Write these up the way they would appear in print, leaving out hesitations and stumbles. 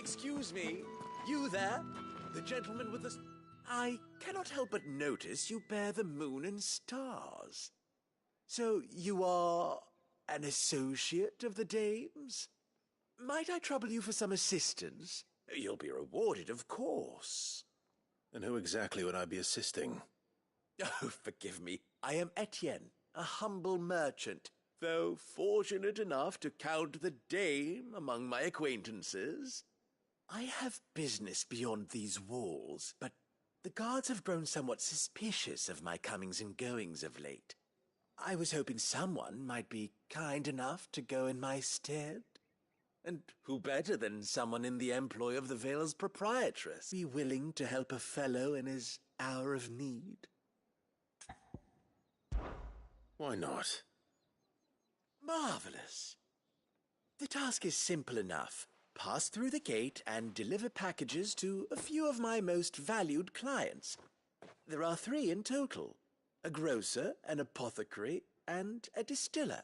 Excuse me, you there? The gentleman with the... I cannot help but notice you bear the moon and stars. So you are an associate of the dames? Might I trouble you for some assistance? You'll be rewarded, of course. And who exactly would I be assisting? Oh, forgive me. I am Etienne, a humble merchant, though fortunate enough to count the dame among my acquaintances. I have business beyond these walls, but the guards have grown somewhat suspicious of my comings and goings of late. I was hoping someone might be kind enough to go in my stead. And who better than someone in the employ of the Vale's proprietress be willing to help a fellow in his hour of need? Why not? Marvelous. The task is simple enough. Pass through the gate and deliver packages to a few of my most valued clients. There are 3 in total: a grocer, an apothecary, and a distiller.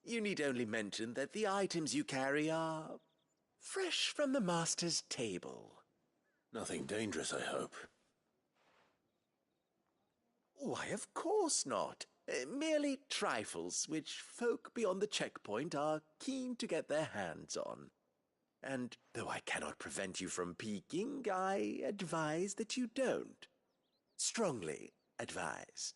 You need only mention that the items you carry are fresh from the master's table. Nothing dangerous, I hope. Why, of course not. Merely trifles which folk beyond the checkpoint are keen to get their hands on. And though I cannot prevent you from peeking, I advise that you don't. Strongly advise.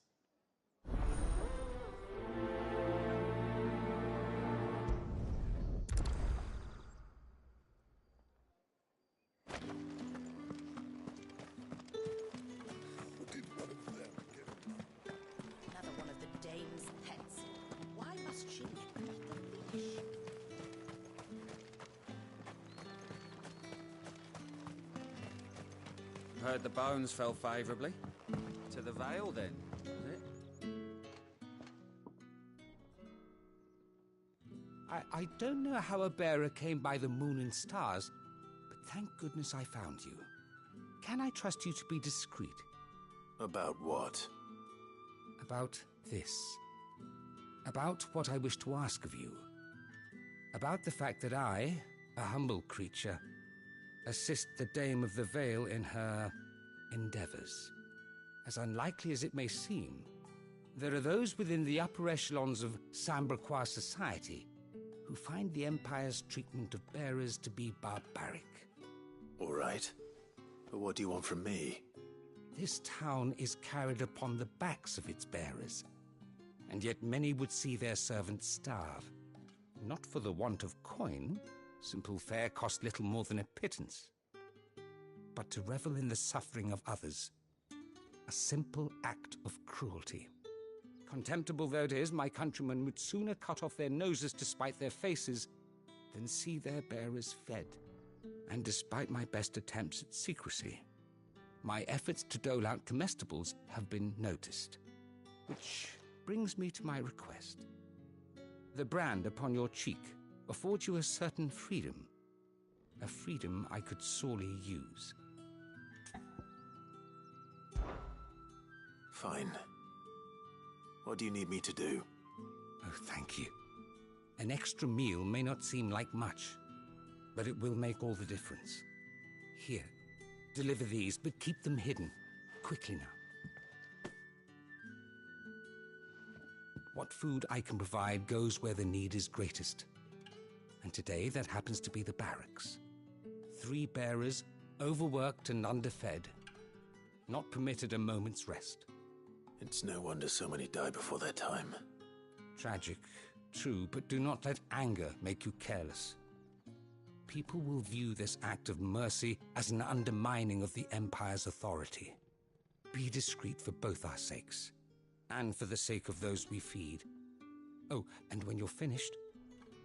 Another one of the dame's pets. Why must she let them off the leash? Heard the bones fell favourably. To the Vale, then, was it? I don't know how a bearer came by the moon and stars, but thank goodness I found you. Can I trust you to be discreet? About what? About this. About what I wish to ask of you. About the fact that I, a humble creature, assist the Dame of the Vale in her endeavours. As unlikely as it may seem, there are those within the upper echelons of Samberquois society who find the Empire's treatment of bearers to be barbaric. All right. But what do you want from me? This town is carried upon the backs of its bearers, and yet many would see their servants starve. Not for the want of coin, simple fare cost little more than a pittance, but to revel in the suffering of others, a simple act of cruelty. Contemptible though it is, my countrymen would sooner cut off their noses to spite their faces than see their bearers fed. And despite my best attempts at secrecy, my efforts to dole out comestibles have been noticed. Which brings me to my request. The brand upon your cheek affords you a certain freedom, a freedom I could sorely use. Fine. What do you need me to do? Oh, thank you. An extra meal may not seem like much, but it will make all the difference. Here, deliver these, but keep them hidden. Quickly now. What food I can provide goes where the need is greatest. And today that happens to be the barracks. 3 bearers, overworked and underfed, not permitted a moment's rest. It's no wonder so many die before their time. Tragic, true, but do not let anger make you careless. People will view this act of mercy as an undermining of the Empire's authority. Be discreet for both our sakes, and for the sake of those we feed. Oh, and when you're finished,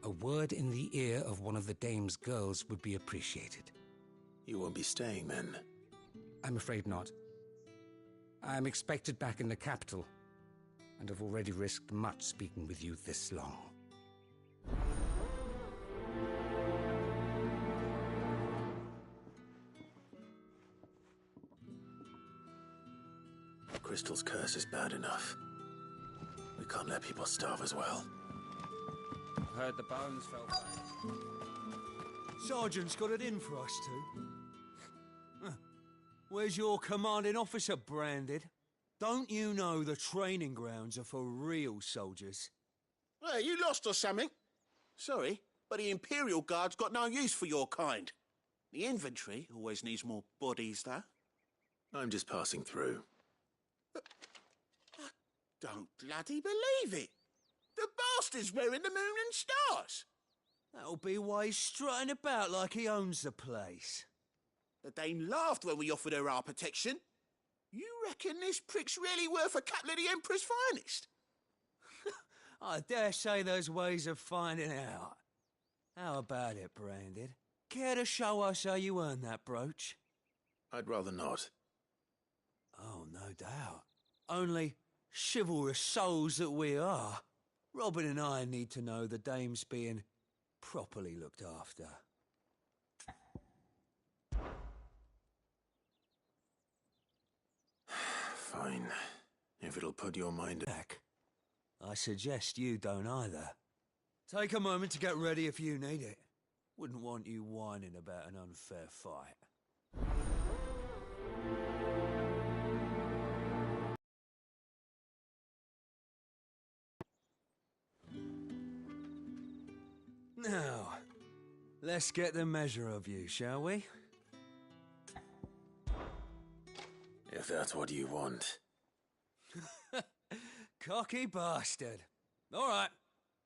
a word in the ear of one of the dame's girls would be appreciated. You won't be staying, then? I'm afraid not. I am expected back in the capital, and have already risked much speaking with you this long. Crystal's curse is bad enough. We can't let people starve as well. Heard the bones fell Sergeant's got it in for us two. Where's your commanding officer, Branded? Don't you know the training grounds are for real soldiers? Well, you lost or something? Sorry, but the Imperial Guard's got no use for your kind. The infantry always needs more bodies, though. I'm just passing through. I don't bloody believe it. The bastard's wearing the moon and stars. That'll be why he's strutting about like he owns the place. The Dame laughed when we offered her our protection. You reckon this prick's really worth a couple of the Emperor's finest? I dare say there's ways of finding out. How about it, Branded? Care to show us how you earned that brooch? I'd rather not. Oh, no doubt. Only chivalrous souls that we are, Robin and I need to know the Dame's being properly looked after. Fine. If it'll put your mind back. I suggest you don't either. Take a moment to get ready if you need it. Wouldn't want you whining about an unfair fight. Now, let's get the measure of you, shall we? if that's what you want. Cocky bastard. All right,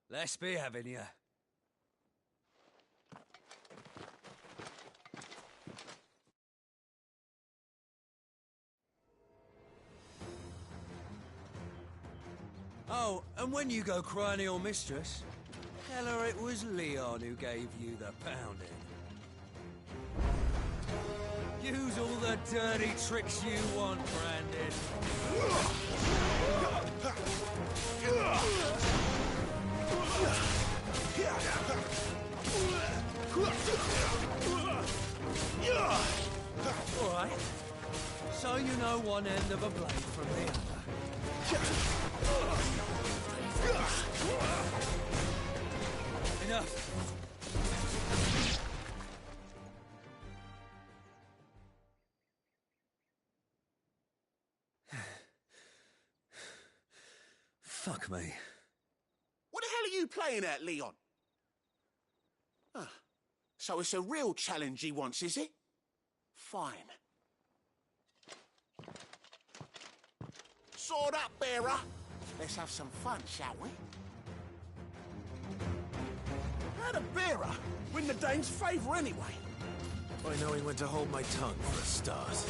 let's be having you. Oh, and when you go crying to your mistress, tell her it was Leon who gave you the pounding. Use all the dirty tricks you want, Brandon. All right. So you know one end of a blade from the other. Enough. Fuck me. What the hell are you playing at, Leon? Ah, so it's a real challenge he wants, is it? Fine. Sword up, bearer. Let's have some fun, shall we? How'd a bearer win the Dane's favour anyway? By knowing when to hold my tongue for a start.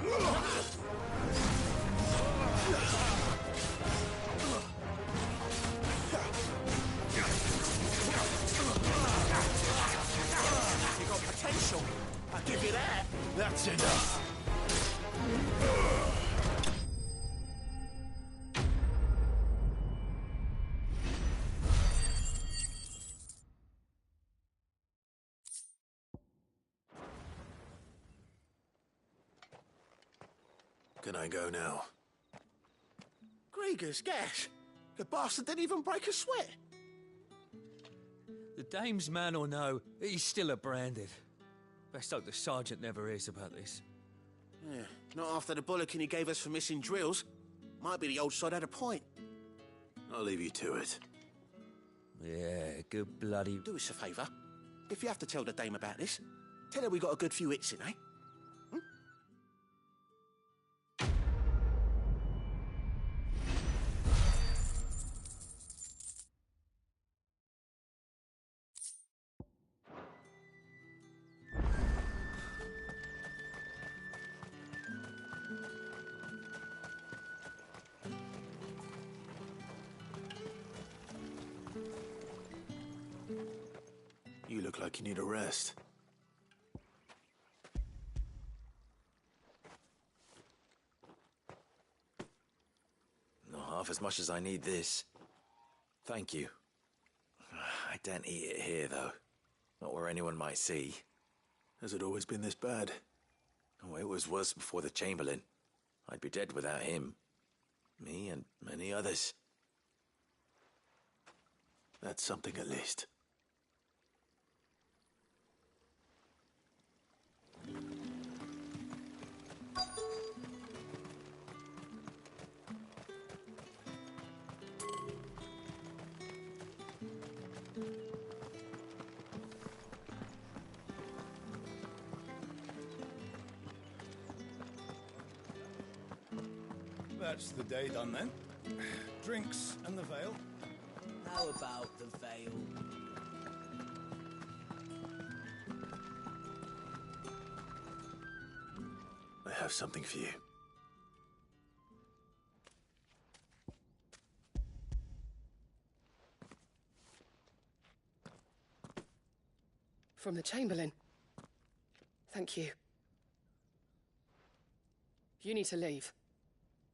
You got potential. I'll give you that. That's enough. Can I go now? Grieger's gas. The bastard didn't even break a sweat. The Dame's man or no, he's still a Branded. Best hope the Sergeant never hears about this. Yeah, not after the bollocking he gave us for missing drills. Might be the old sod had a point. I'll leave you to it. Yeah, good bloody... Do us a favour. If you have to tell the Dame about this, tell her we got a good few hits in, eh? You look like you need a rest. Not half as much as I need this. Thank you. I daren't eat it here, though. Not where anyone might see. Has it always been this bad? Oh, it was worse before the Chamberlain. I'd be dead without him. Me and many others. That's something at least. That's the day done then. Drinks and the veil. How about the veil? I have something for you. From the Chamberlain. Thank you. You need to leave.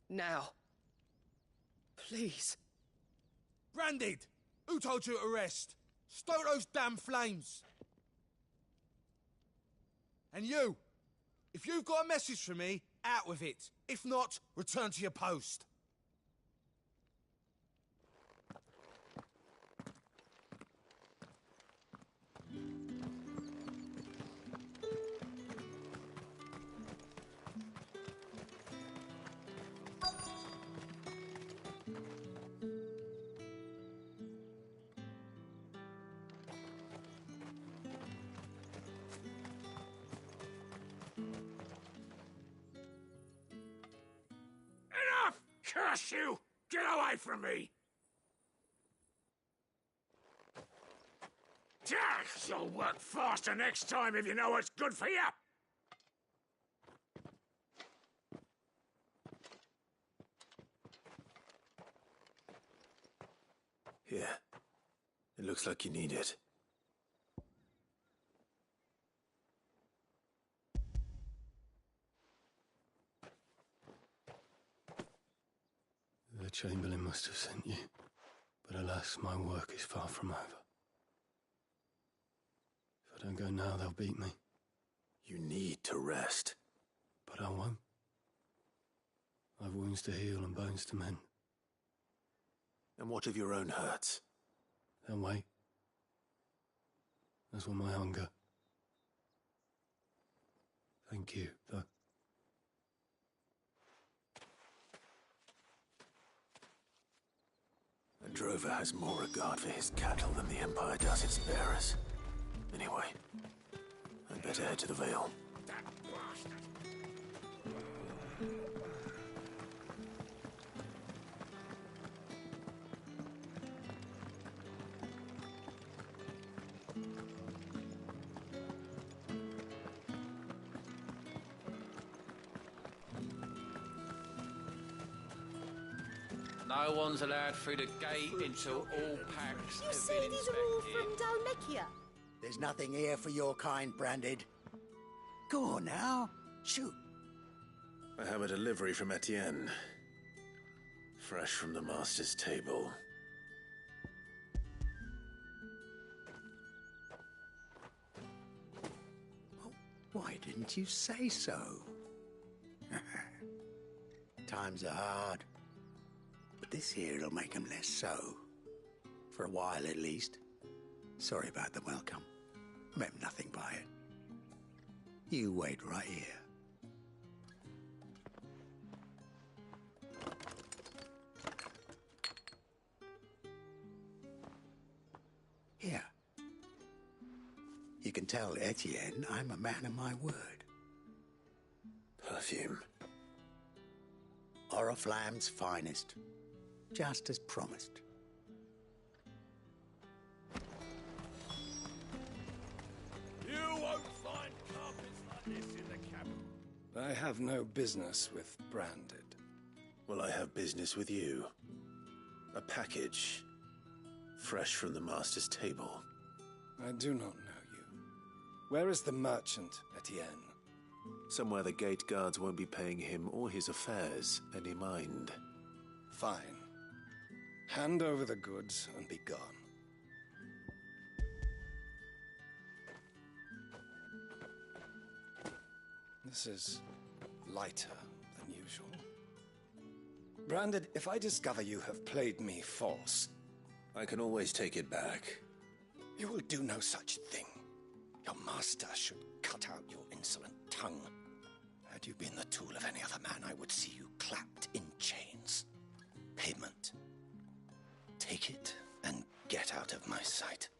Now. Please. Branded! Who told you to rest? Stoke those damn flames! And you! If you've got a message for me, out with it. If not, return to your post. Curse you! Get away from me! You'll work faster next time if you know what's good for you! Here. It looks like you need it. The Chamberlain must have sent you, but alas, my work is far from over. If I don't go now, they'll beat me. You need to rest. But I won't. I've wounds to heal and bones to mend. And what of your own hurts? They'll wait. As will my hunger. Thank you, though. A drover has more regard for his cattle than the Empire does its bearers. Anyway, I'd better head to the Vale. That bastard! No one's allowed through the gate until all packs You have say been these are all inspected. from Dalmekia? There's nothing here for your kind, Branded. Go on now. Shoot. I have a delivery from Etienne. Fresh from the Master's table. Why didn't you say so? Times are hard. But this here'll make 'em less so. For a while, at least. Sorry about the welcome. Meant nothing by it. You wait right here. Here. You can tell Etienne I'm a man of my word. Perfume. Oriflamme's finest. Just as promised. You won't find carpets like this in the capital. I have no business with Branded. Well, I have business with you. A package. Fresh from the Master's table. I do not know you. Where is the merchant, Etienne? Somewhere the gate guards won't be paying him or his affairs any mind. Fine. Hand over the goods and be gone. This is lighter than usual. Branded, if I discover you have played me false, I can always take it back. You will do no such thing. Your master should cut out your insolent tongue. Had you been the tool of any other man, I would see you clapped in chains. Payment. Take it and get out of my sight.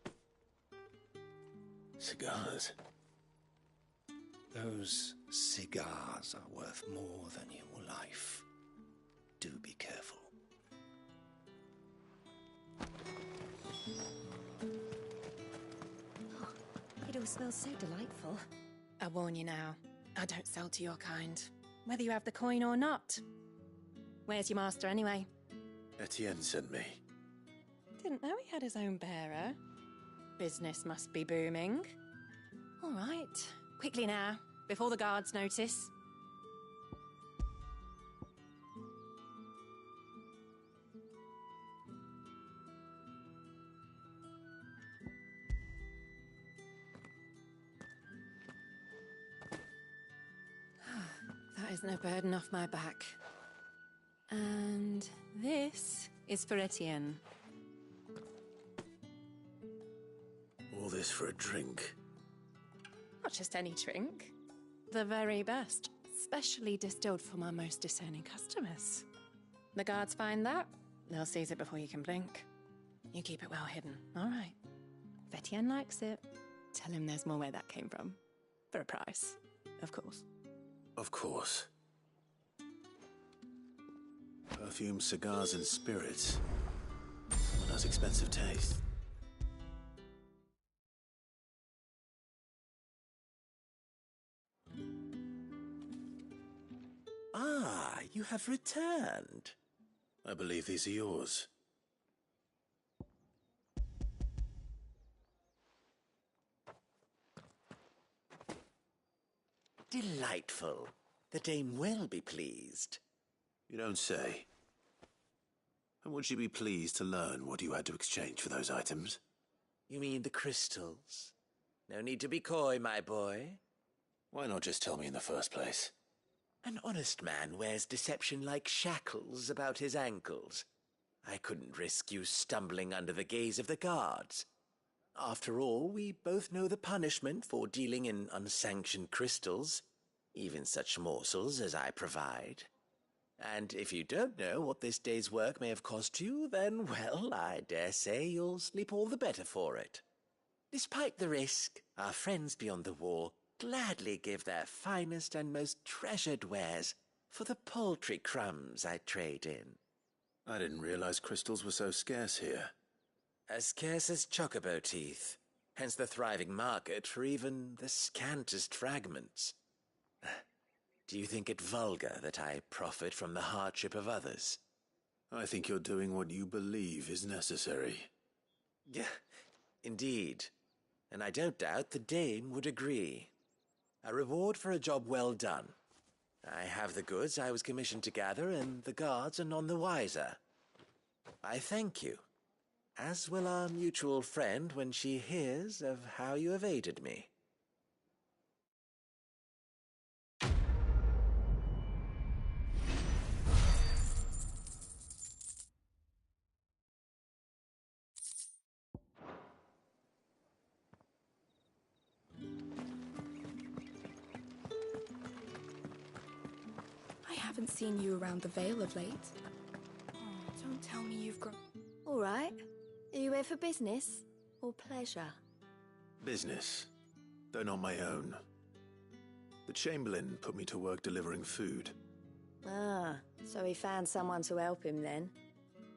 Cigars? Those cigars are worth more than your life. Do be careful. It all smells so delightful. I warn you now, I don't sell to your kind, whether you have the coin or not. Where's your master anyway? Etienne sent me. Didn't know he had his own bearer. Business must be booming. All right, quickly now, before the guards notice. That is no burden off my back. And this is for Etienne. All this for a drink? Not just any drink. The very best, specially distilled for my most discerning customers. The guards find that, they'll seize it before you can blink. You keep it well hidden, all right? If Etienne likes it, tell him there's more where that came from. For a price, of course. Of course. Perfume, cigars, and spirits. Someone has expensive taste. Ah, you have returned. I believe these are yours. Delightful. The dame will be pleased. You don't say. And would she be pleased to learn what you had to exchange for those items? You mean the crystals? No need to be coy, my boy. Why not just tell me in the first place? An honest man wears deception like shackles about his ankles. I couldn't risk you stumbling under the gaze of the guards. After all, we both know the punishment for dealing in unsanctioned crystals, even such morsels as I provide. And if you don't know what this day's work may have cost you, then, well, I dare say you'll sleep all the better for it. Despite the risk, our friends beyond the wall gladly give their finest and most treasured wares for the paltry crumbs I trade in. I didn't realize crystals were so scarce here. As scarce as chocobo teeth, hence the thriving market for even the scantest fragments. Do you think it vulgar that I profit from the hardship of others? I think you're doing what you believe is necessary. Yeah, indeed. And I don't doubt the dame would agree. A reward for a job well done. I have the goods I was commissioned to gather, and the guards are none the wiser. I thank you, as will our mutual friend when she hears of how you have aided me. I haven't seen you around the Vale of late. Oh, don't tell me you've got... All right. Are you here for business or pleasure? Business, though not my own. The Chamberlain put me to work delivering food. Ah, so he found someone to help him then.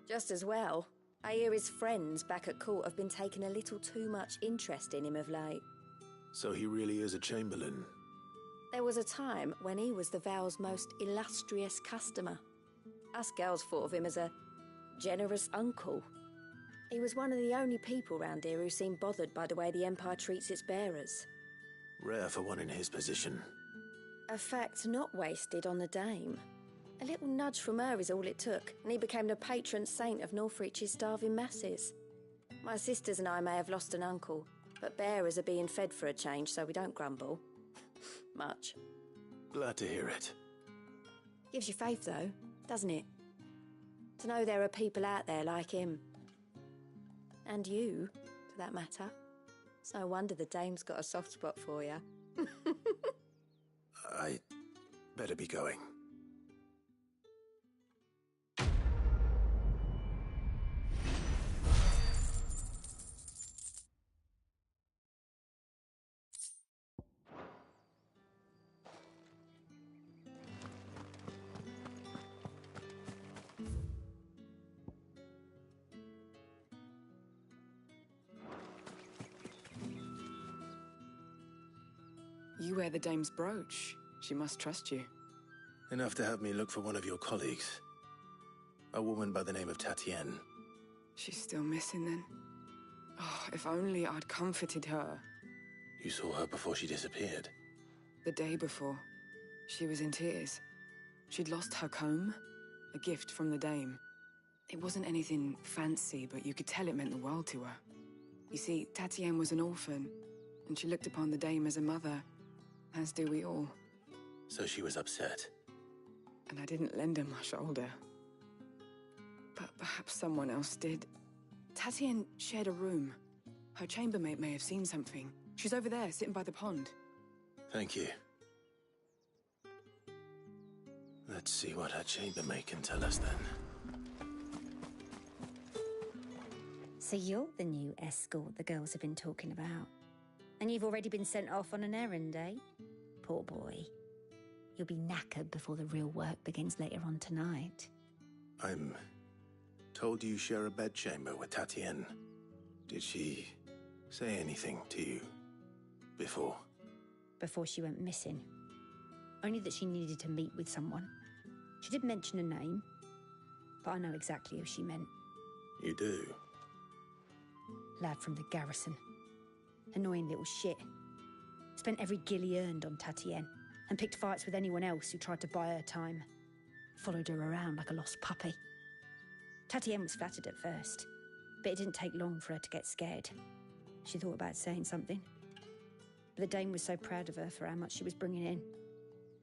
Just as well. I hear his friends back at court have been taking a little too much interest in him of late. So he really is a Chamberlain. There was a time when he was the Vale's most illustrious customer. Us girls thought of him as a generous uncle. He was one of the only people round here who seemed bothered by the way the Empire treats its bearers. Rare for one in his position. A fact not wasted on the dame. A little nudge from her is all it took, and he became the patron saint of Northreach's starving masses. My sisters and I may have lost an uncle, but bearers are being fed for a change, so we don't grumble. Much. Glad to hear it. Gives you faith, though, doesn't it? To know there are people out there like him. And you, for that matter. It's no wonder the dame's got a soft spot for you. I better be going. You wear the dame's brooch. She must trust you. Enough to have me look for one of your colleagues. A woman by the name of Tatienne. She's still missing then. Oh, if only I'd comforted her. You saw her before she disappeared? The day before. She was in tears. She'd lost her comb, a gift from the dame. It wasn't anything fancy, but you could tell it meant the world to her. You see, Tatienne was an orphan, and she looked upon the dame as a mother, as do we all. So she was upset. And I didn't lend her my shoulder. But perhaps someone else did. Tatienne shared a room. Her chambermaid may have seen something. She's over there, sitting by the pond. Thank you. Let's see what her chambermaid can tell us then. So you're the new escort the girls have been talking about. And you've already been sent off on an errand, eh? Poor boy. You'll be knackered before the real work begins later on tonight. I'm told you share a bedchamber with Tatienne. Did she say anything to you before? Before she went missing. Only that she needed to meet with someone. She did mention a name, but I know exactly who she meant. You do? Lad from the garrison. Annoying little shit. Spent every gil he earned on Tatienne, and picked fights with anyone else who tried to buy her time. Followed her around like a lost puppy. Tatienne was flattered at first, but it didn't take long for her to get scared. She thought about saying something. But the dame was so proud of her for how much she was bringing in, and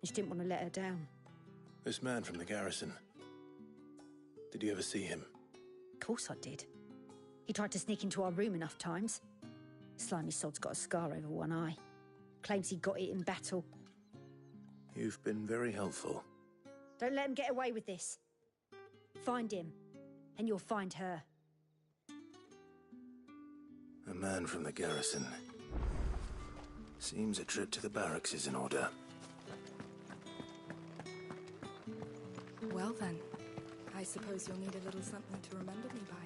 she didn't want to let her down. This man from the garrison. Did you ever see him? Of course I did. He tried to sneak into our room enough times. Slimy sod's got a scar over one eye. Claims he got it in battle. You've been very helpful. Don't let him get away with this. Find him, and you'll find her. A man from the garrison. Seems a trip to the barracks is in order. Well then, I suppose you'll need a little something to remember me by.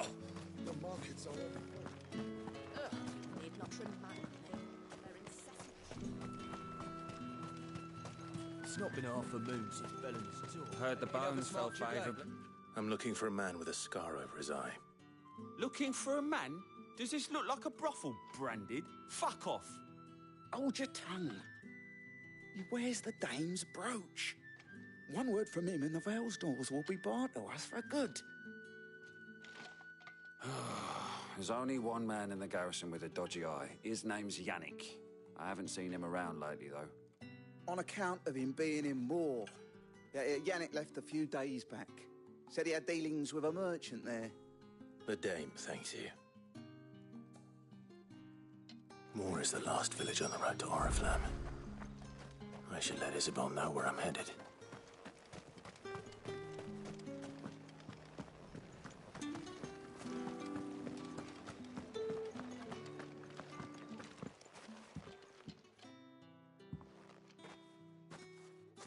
Oh, the markets are open. Need not remind me. They're incessant. It's not been half a moon since Bellamy's tour. Heard the Any other bones fell smart trick, eh? favourably. I'm looking for a man with a scar over his eye. Looking for a man? Does this look like a brothel, Branded? Fuck off! Hold your tongue. He wears the dame's brooch. One word from him and the Vale's doors will be barred to us for good. There's only one man in the garrison with a dodgy eye. His name's Yannick. I haven't seen him around lately, though. On account of him being in war. Yannick left a few days back. Said he had dealings with a merchant there. The dame thanks you. Moor is the last village on the road to Oriflamme. I should let Isabel know where I'm headed.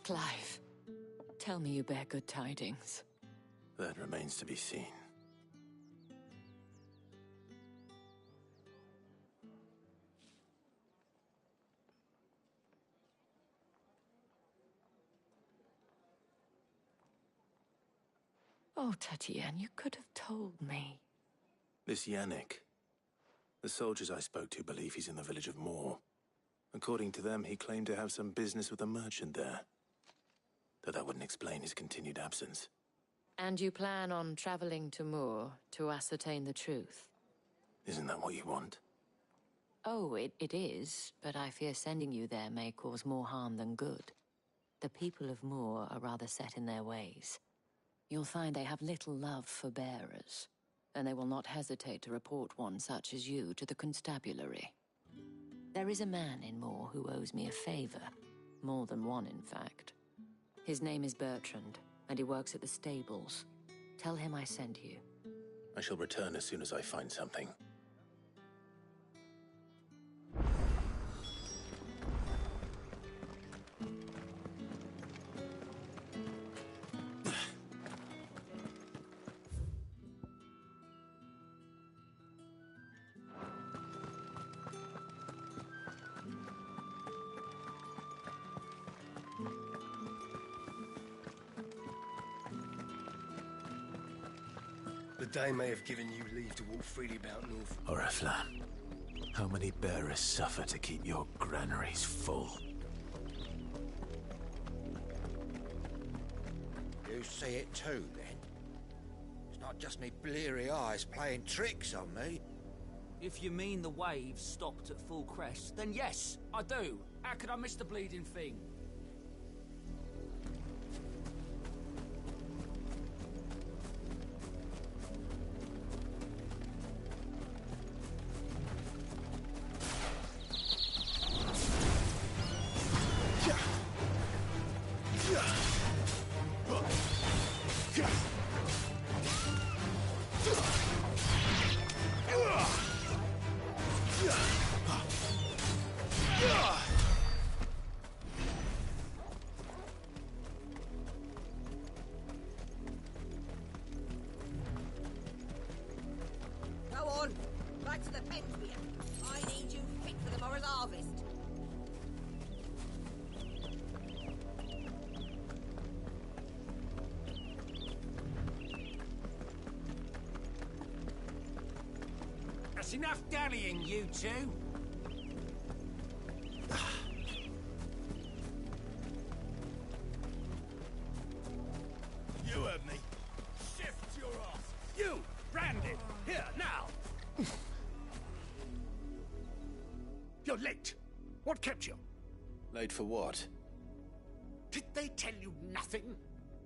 Clive, tell me you bear good tidings. That remains to be seen. Oh, Tatienne, you could have told me. This Yannick. The soldiers I spoke to believe he's in the village of Moor. According to them, he claimed to have some business with a merchant there. Though that wouldn't explain his continued absence. And you plan on traveling to Moor to ascertain the truth? Isn't that what you want? Oh, it is, but I fear sending you there may cause more harm than good. The people of Moor are rather set in their ways. you'll find they have little love for bearers, and they will not hesitate to report one such as you to the constabulary. There is a man in Moor who owes me a favor. More than one, in fact. His name is Bertrand, and he works at the stables. Tell him I sent you. I shall return as soon as I find something. The Dame may have given you leave to walk freely about north. Oriflamme, how many bearers suffer to keep your granaries full? You see it too, then? It's not just me bleary eyes playing tricks on me. If you mean the waves stopped at full crest, then yes, I do. How could I miss the bleeding thing? Go on, back to the pens with you. I need you fit for the morrow's harvest. That's enough dallying, you two. You heard me. Shift your ass. You, branded, here, now. You're late. What kept you? Late for what? Did they tell you nothing?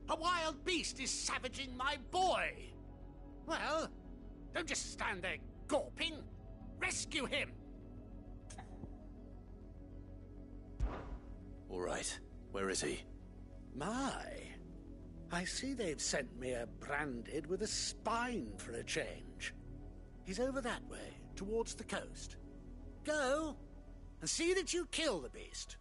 A wild beast is savaging my boy. Well, don't just stand there gawping. Rescue him. All right. Where is he? My, I see they've sent me a branded with a spine for a change. He's over that way, towards the coast. Go, and see that you kill the beast.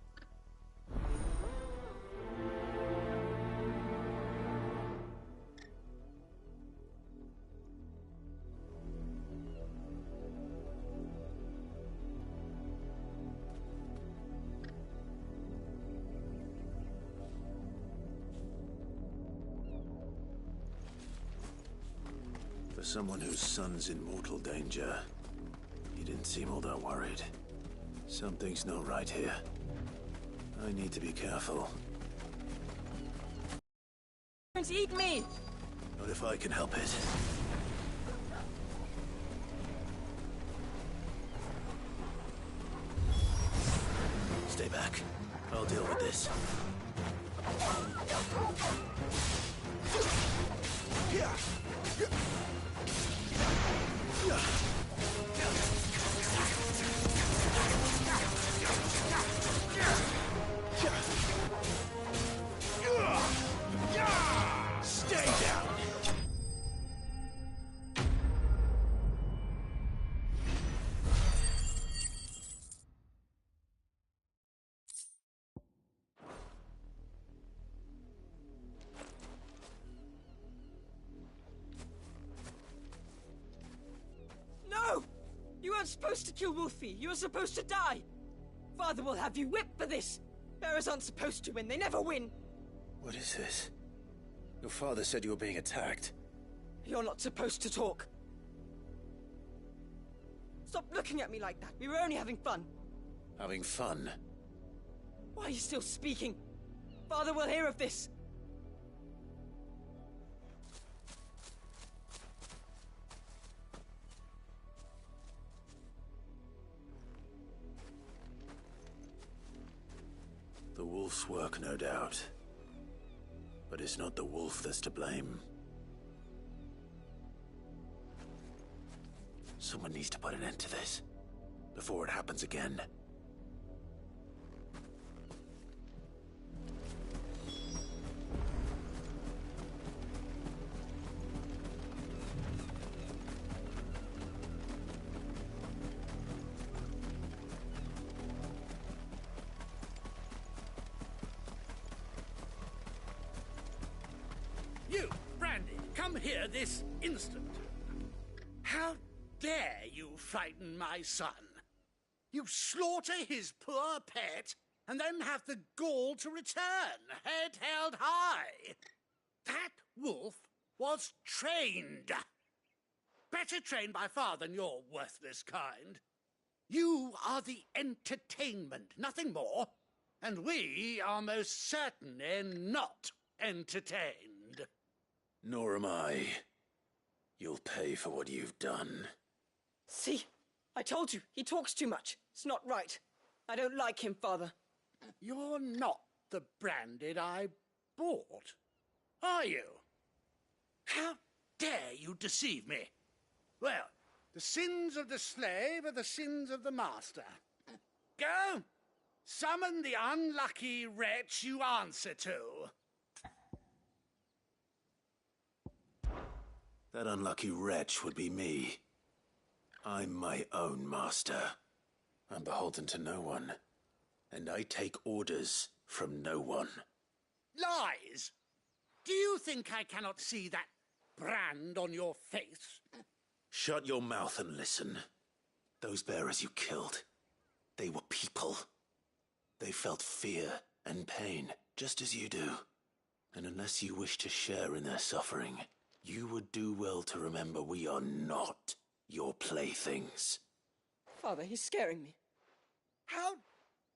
For someone whose son's in mortal danger, he didn't seem all that worried. Something's not right here. I need to be careful. Don't eat me! Not if I can help it. Stay back. I'll deal with this. Stay down! No! You weren't supposed to kill Wolfie. You were supposed to die. Father will have you whipped for this. Bearers aren't supposed to win. They never win. What is this? Your father said you were being attacked. You're not supposed to talk. Stop looking at me like that. We were only having fun. Having fun? Why are you still speaking? Father will hear of this. The wolf's work, no doubt. But it's not the wolf that's to blame. Someone needs to put an end to this before it happens again. You, Brandy, come here this instant. How dare you frighten my son? You slaughter his poor pet, and then have the gall to return, head held high. That wolf was trained. Better trained by far than your worthless kind. You are the entertainment, nothing more. And we are most certainly not entertained. Nor am I. You'll pay for what you've done. See? I told you, he talks too much. It's not right. I don't like him, Father. You're not the Branded I bought, are you? How dare you deceive me? Well, the sins of the slave are the sins of the master. Go! Summon the unlucky wretch you answer to. That unlucky wretch would be me. I'm my own master. I'm beholden to no one. And I take orders from no one. Lies! Do you think I cannot see that brand on your face? Shut your mouth and listen. Those bearers you killed, they were people. They felt fear and pain, just as you do. And unless you wish to share in their suffering, you would do well to remember we are not your playthings. Father, he's scaring me. How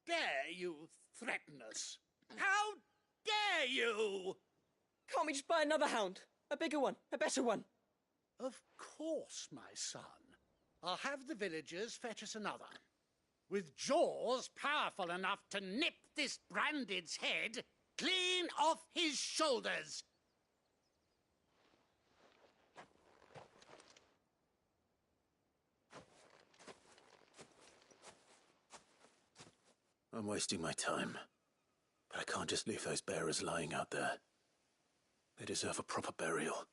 dare you threaten us? How dare you? Can't we just buy another hound? A bigger one, a better one. Of course, my son. I'll have the villagers fetch us another. With jaws powerful enough to nip this Branded's head clean off his shoulders. I'm wasting my time. But I can't just leave those bearers lying out there. They deserve a proper burial.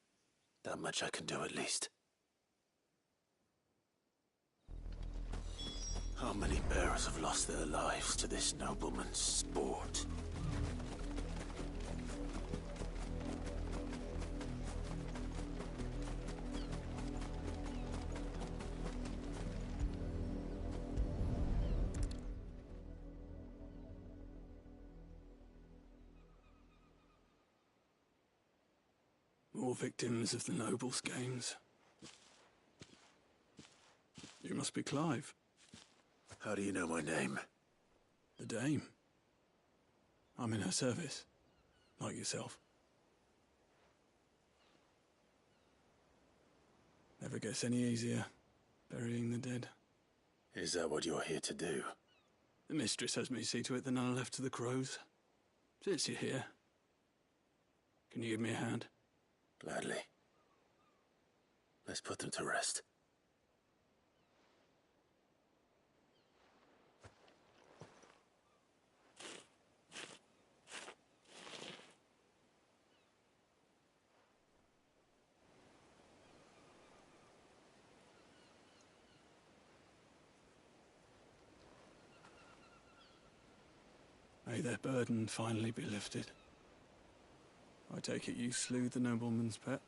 That much I can do at least. How many bearers have lost their lives to this nobleman's sport? More victims of the nobles' games. You must be Clive. How do you know my name? The Dame. I'm in her service, like yourself. Never gets any easier, burying the dead. Is that what you're here to do? The mistress has me see to it that none are left to the crows. Since you're here, can you give me a hand? Gladly. Let's put them to rest. May their burden finally be lifted. I take it you slew the nobleman's pet?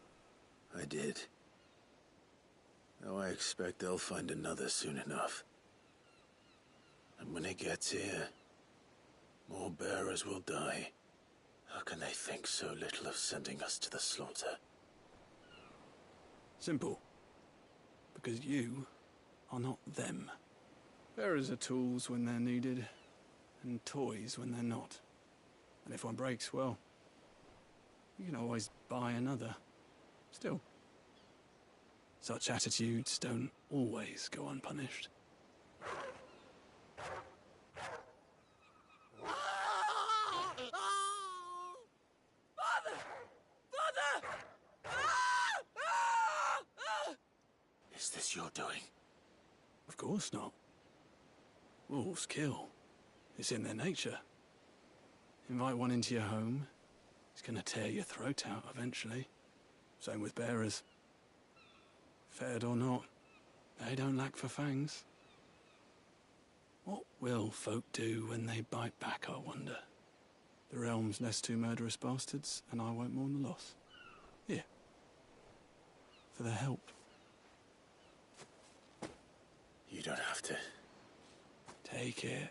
I did. Though I expect they'll find another soon enough. And when it gets here, more bearers will die. How can they think so little of sending us to the slaughter? Simple. Because you are not them. Bearers are tools when they're needed, and toys when they're not. And if one breaks, well, you can always buy another. Still, such attitudes don't always go unpunished. Father! this you're doing? Of course not. Wolves kill. It's in their nature. Invite one into your home, it's gonna tear your throat out eventually. Same with bearers. Fed or not, they don't lack for fangs. What will folk do when they bite back, I wonder? The realm's less two murderous bastards, and I won't mourn the loss. Here. For their help. You don't have to. Take it.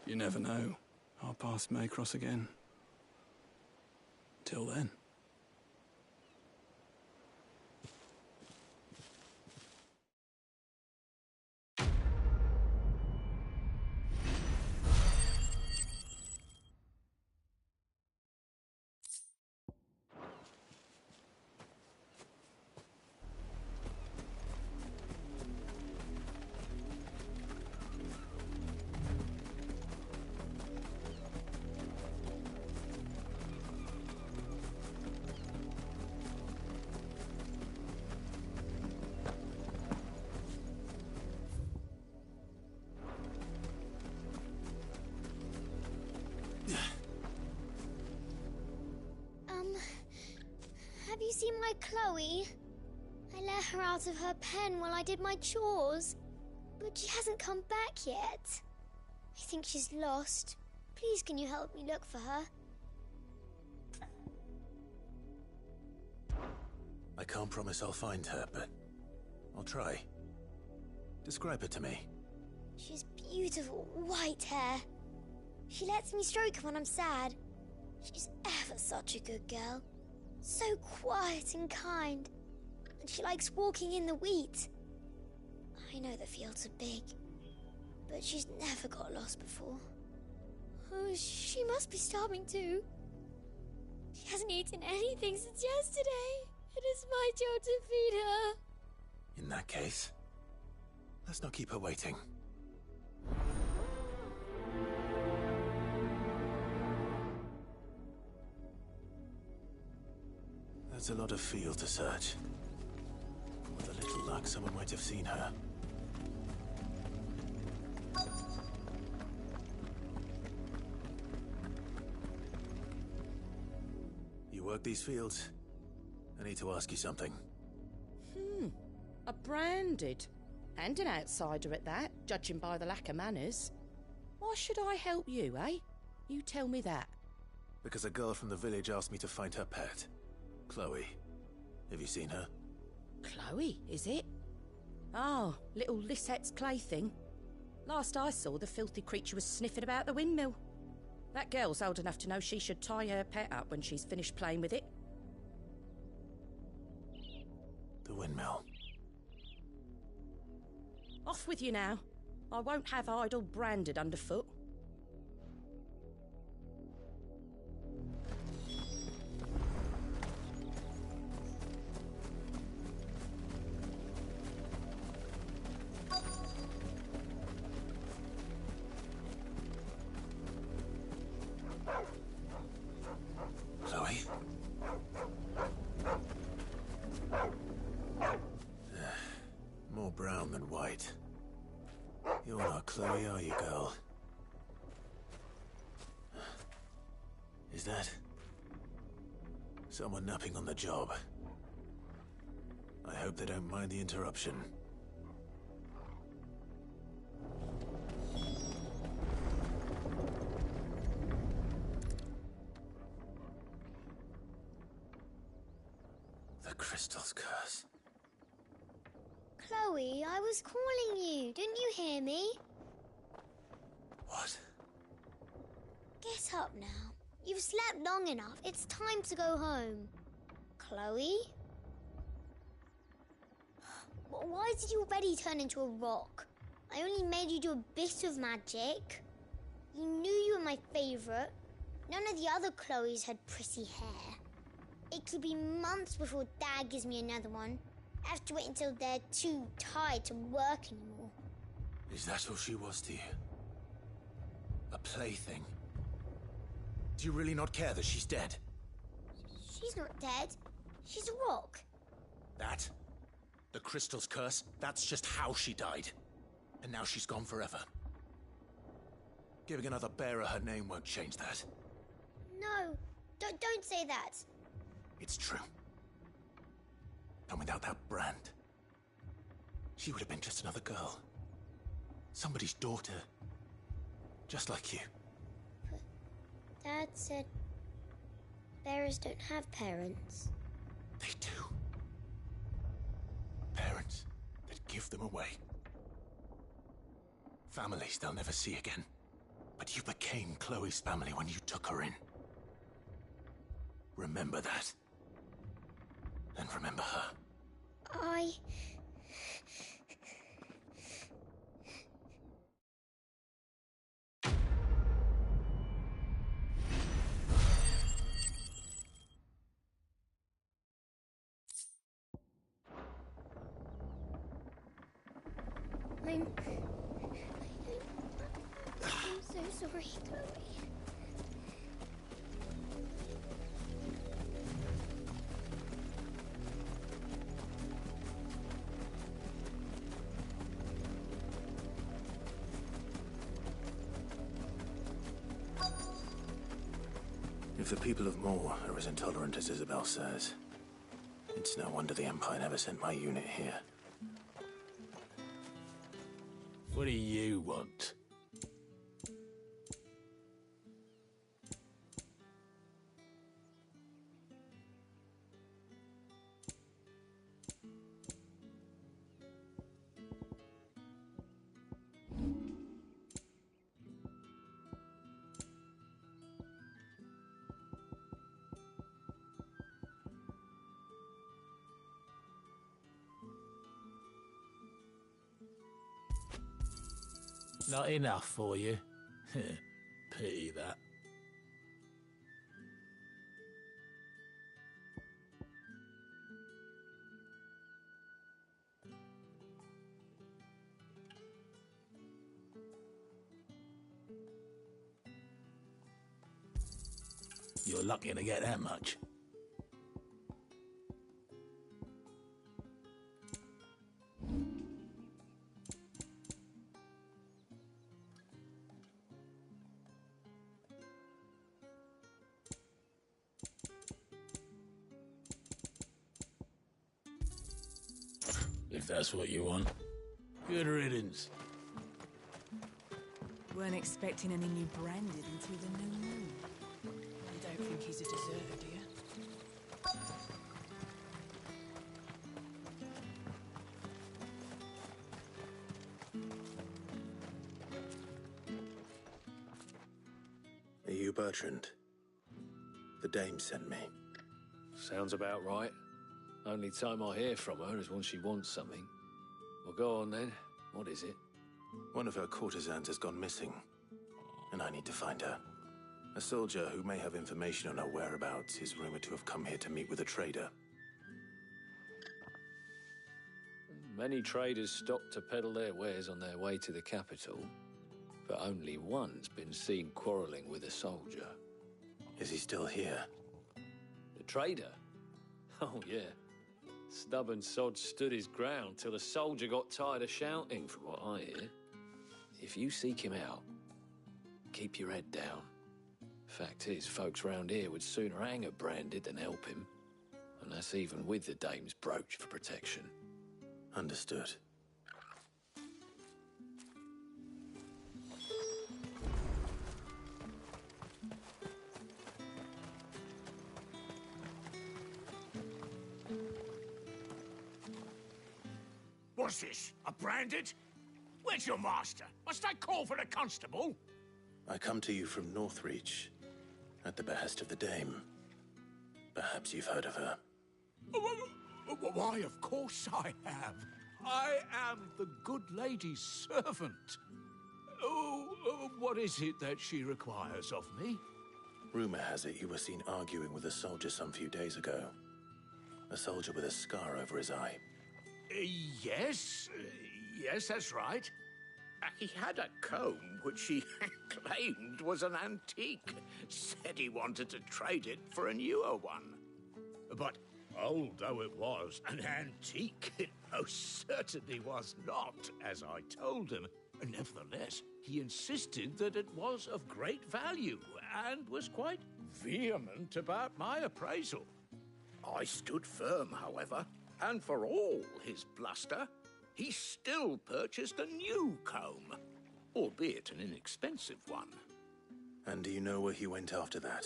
You never know. Our paths may cross again. Till then. Have you seen my Chloe? I let her out of her pen while I did my chores, but she hasn't come back yet. I think she's lost. Please, can you help me look for her? I can't promise I'll find her, but I'll try. Describe her to me. She's beautiful white hair. She lets me stroke her when I'm sad. She's ever such a good girl. So quiet and kind. And she likes walking in the wheat. I know the fields are big, but she's never got lost before. Oh, she must be starving too. She hasn't eaten anything since yesterday. It is my job to feed her. In that case, let's not keep her waiting. That's a lot of field to search. With a little luck, someone might have seen her. You work these fields? I need to ask you something. A branded. And an outsider at that, judging by the lack of manners. Why should I help you, eh? You tell me that. Because a girl from the village asked me to find her pet. Chloe. Have you seen her? Chloe, is it? Oh, little Lisette's plaything. Last I saw, the filthy creature was sniffing about the windmill. That girl's old enough to know she should tie her pet up when she's finished playing with it. The windmill. Off with you now. I won't have idle branded underfoot. Chloe? More brown than white. You're not Chloe, are you, girl? Is that someone napping on the job? I hope they don't mind the interruption. The crystal's curse. Chloe, I was calling you. Didn't you hear me? What? Get up now. You've slept long enough. It's time to go home. Chloe? Why did you already turn into a rock? I only made you do a bit of magic. You knew you were my favourite. None of the other Chloes had pretty hair. It could be months before Dad gives me another one. I have to wait until they're too tired to work anymore. Is that all she was to you? A plaything? Do you really not care that she's dead? She's not dead. She's a rock. That The crystal's curse, that's just how she died. And now she's gone forever. Giving another bearer her name won't change that. No, don't say that. It's true. And without that brand, she would have been just another girl. Somebody's daughter. Just like you. But Dad said bearers don't have parents. They do. Parents that give them away. Families they'll never see again. But you became Chloe's family when you took her in. Remember that. And remember her. I'm so sorry, Chloe. If the people of Moor are as intolerant as Isabel says, it's no wonder the Empire never sent my unit here. What do you want? Not enough for you? Pity that. You're lucky to get that much. If that's what you want. Good riddance. Weren't expecting any new branded until the new moon. You don't think he's a deserter, do you? Are you Bertrand? The dame sent me. Sounds about right. Only time I hear from her is when she wants something. Well, go on then. What is it? One of her courtesans has gone missing, and I need to find her. A soldier who may have information on her whereabouts is rumored to have come here to meet with a trader. Many traders stop to peddle their wares on their way to the capital, but only one's been seen quarrelling with a soldier. Is he still here? The trader? Oh, yeah. Stubborn sod stood his ground till the soldier got tired of shouting, from what I hear. If you seek him out, keep your head down. Fact is, folks round here would sooner hang a branded than help him. And that's even with the dame's brooch for protection. Understood. What's this? A branded? Where's your master? Must I call for the constable? I come to you from Northreach, at the behest of the dame. Perhaps you've heard of her. Why, of course I have. I am the good lady's servant. What is it that she requires of me? Rumor has it you were seen arguing with a soldier some few days ago. A soldier with a scar over his eye. Yes, that's right. He had a comb which he claimed was an antique. Said he wanted to trade it for a newer one. But Old though it was, an antique it most certainly was not, as I told him. Nevertheless, he insisted that it was of great value, and was quite vehement about my appraisal. I stood firm, however, and for all his bluster, he still purchased a new comb, albeit an inexpensive one. And do you know where he went after that?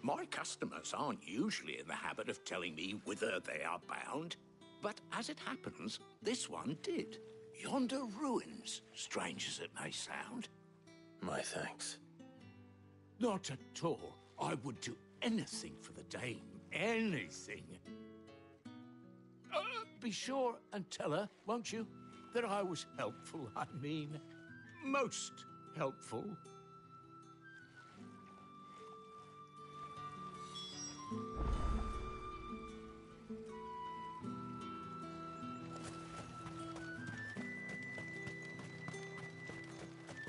My customers aren't usually in the habit of telling me whither they are bound, but as it happens, this one did. Yonder ruins, strange as it may sound. My thanks. Not at all. I would do anything for the dame. Anything. Be sure and tell her, won't you, that I was helpful, I mean, most helpful.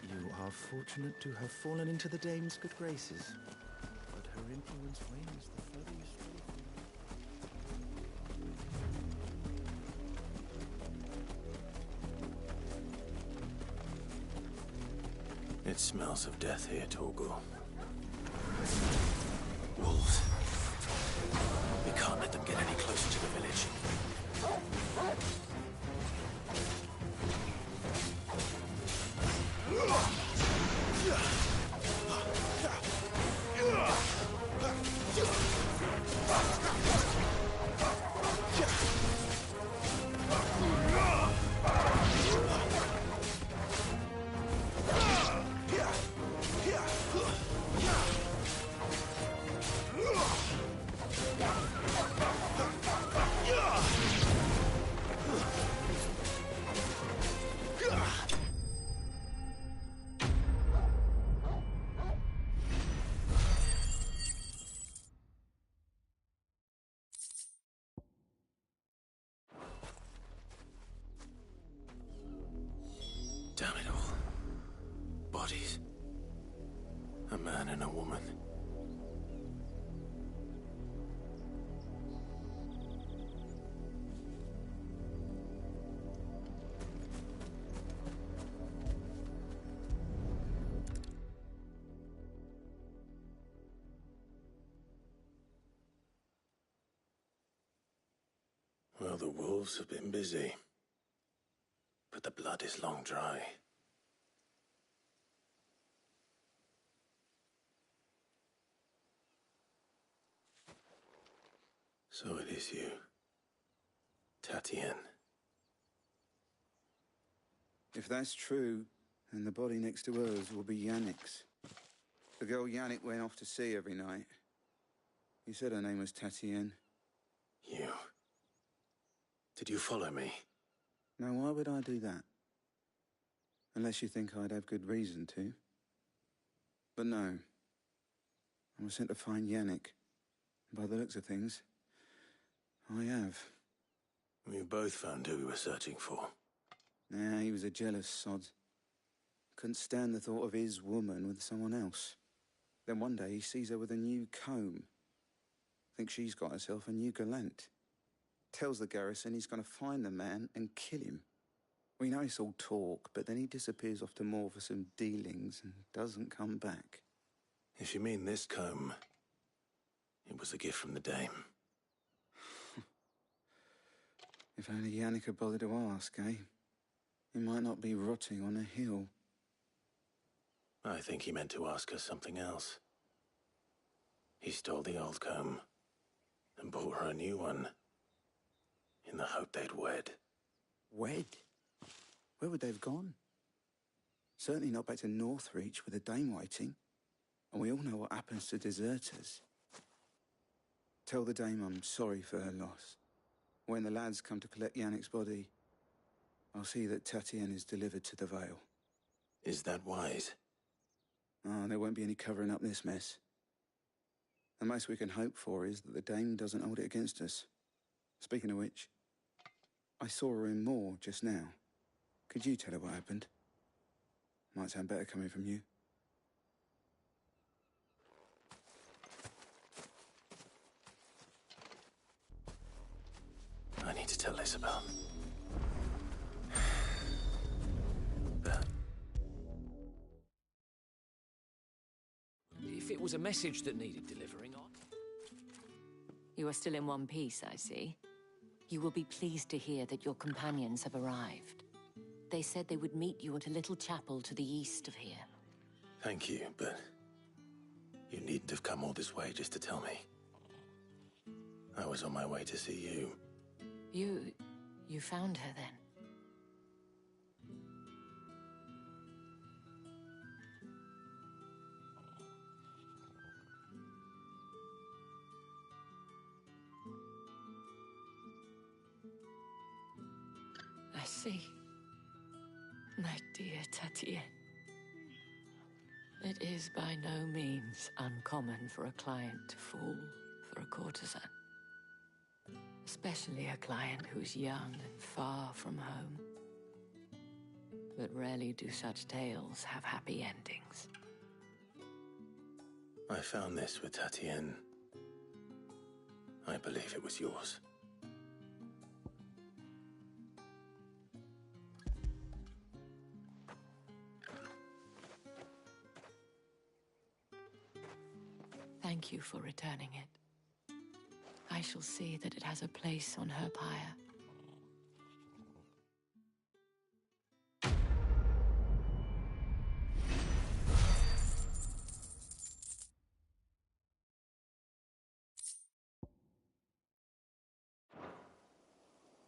You are fortunate to have fallen into the dame's good graces, but her influence wanes the further you stray. It smells of death here, Torgal. Wolves. We can't let them get any closer to the village. Damn it all. Bodies. A man and a woman. Well, the wolves have been busy. But the blood is long dry. So it is you, Tatienne. If that's true, then the body next to hers will be Yannick's. The girl Yannick went off to see every night. He said her name was Tatienne. You. Did you follow me? Now, why would I do that? Unless you think I'd have good reason to. But no. I was sent to find Yannick. By the looks of things, I have. We both found who we were searching for. Nah, he was a jealous sod. Couldn't stand the thought of his woman with someone else. Then one day he sees her with a new comb. Thinks she's got herself a new gallant. Tells the garrison he's going to find the man and kill him. We know it's all talk, but then he disappears off to Moor for some dealings and doesn't come back. If you mean this comb, it was a gift from the dame. If only Yannick had bothered to ask, eh? He might not be rotting on a hill. I think he meant to ask her something else. He stole the old comb and bought her a new one in the hope they'd wed. Wed? Where would they have gone? Certainly not back to Northreach with a dame waiting. And we all know what happens to deserters. Tell the dame I'm sorry for her loss. When the lads come to collect Yannick's body, I'll see that Tatienne is delivered to the Vale. Is that wise? Oh, there won't be any covering up this mess. The most we can hope for is that the dame doesn't hold it against us. Speaking of which, I saw her in Moor just now. Could you tell her what happened? Might sound better coming from you. this about? If it was a message that needed delivering, You are still in one piece, I see. You will be pleased to hear that your companions have arrived. They said they would meet you at a little chapel to the east of here. Thank you, but you needn't have come all this way just to tell me. I was on my way to see you. You found her then? I see. My dear Tatienne. It is by no means uncommon for a client to fall for a courtesan. Especially a client who's young and far from home. But rarely do such tales have happy endings. I found this with Tatienne. I believe it was yours. Thank you for returning it. I shall see that it has a place on her pyre.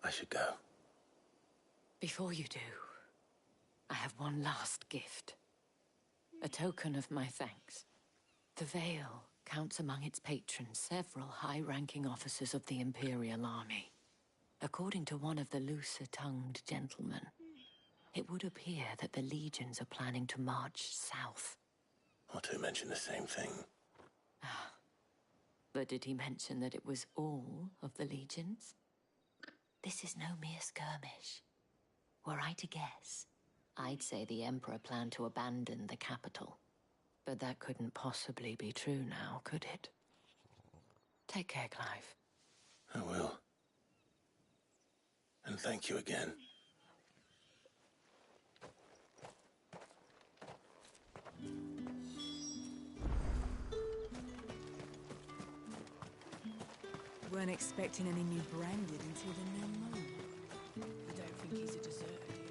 I should go. Before you do, I have one last gift. A token of my thanks. The Vale counts among its patrons several high-ranking officers of the Imperial Army. According to one of the looser-tongued gentlemen, it would appear that the legions are planning to march south. Or to mention the same thing. But did he mention that it was all of the legions? This is no mere skirmish. Were I to guess, I'd say the Emperor planned to abandon the capital. But that couldn't possibly be true now, could it? Take care, Clive. I will. And thank you again. Weren't expecting any new branded until the new moon. I don't think he's a deserter, do you?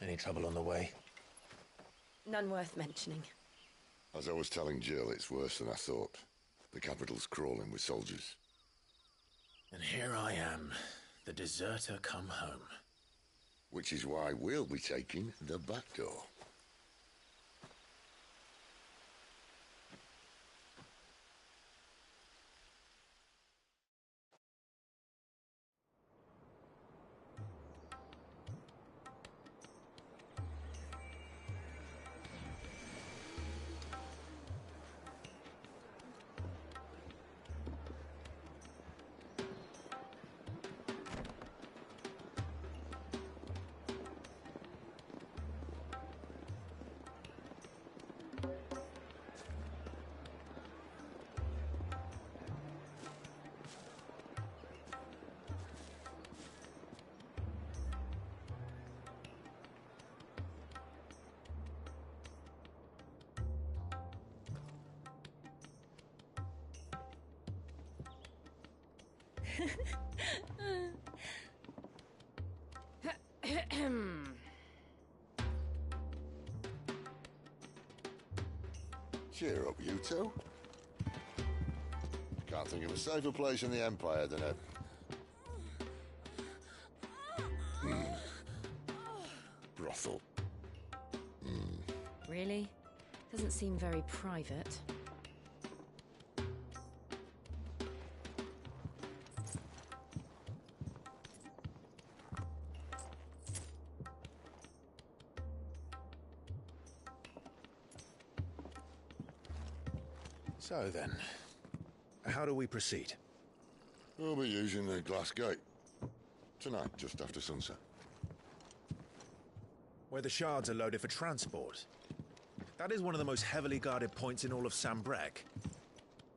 Any trouble on the way? None worth mentioning. As I was telling Jill, it's worse than I thought. The capital's crawling with soldiers. And here I am, the deserter come home. Which is why we'll be taking the back door. Cheer up, you two. Can't think of a safer place in the Empire than a... brothel. Really? Doesn't seem very private. So then, how do we proceed? We'll be using the glass gate. Tonight, just after sunset. Where the shards are loaded for transport. That is one of the most heavily guarded points in all of Sambrec.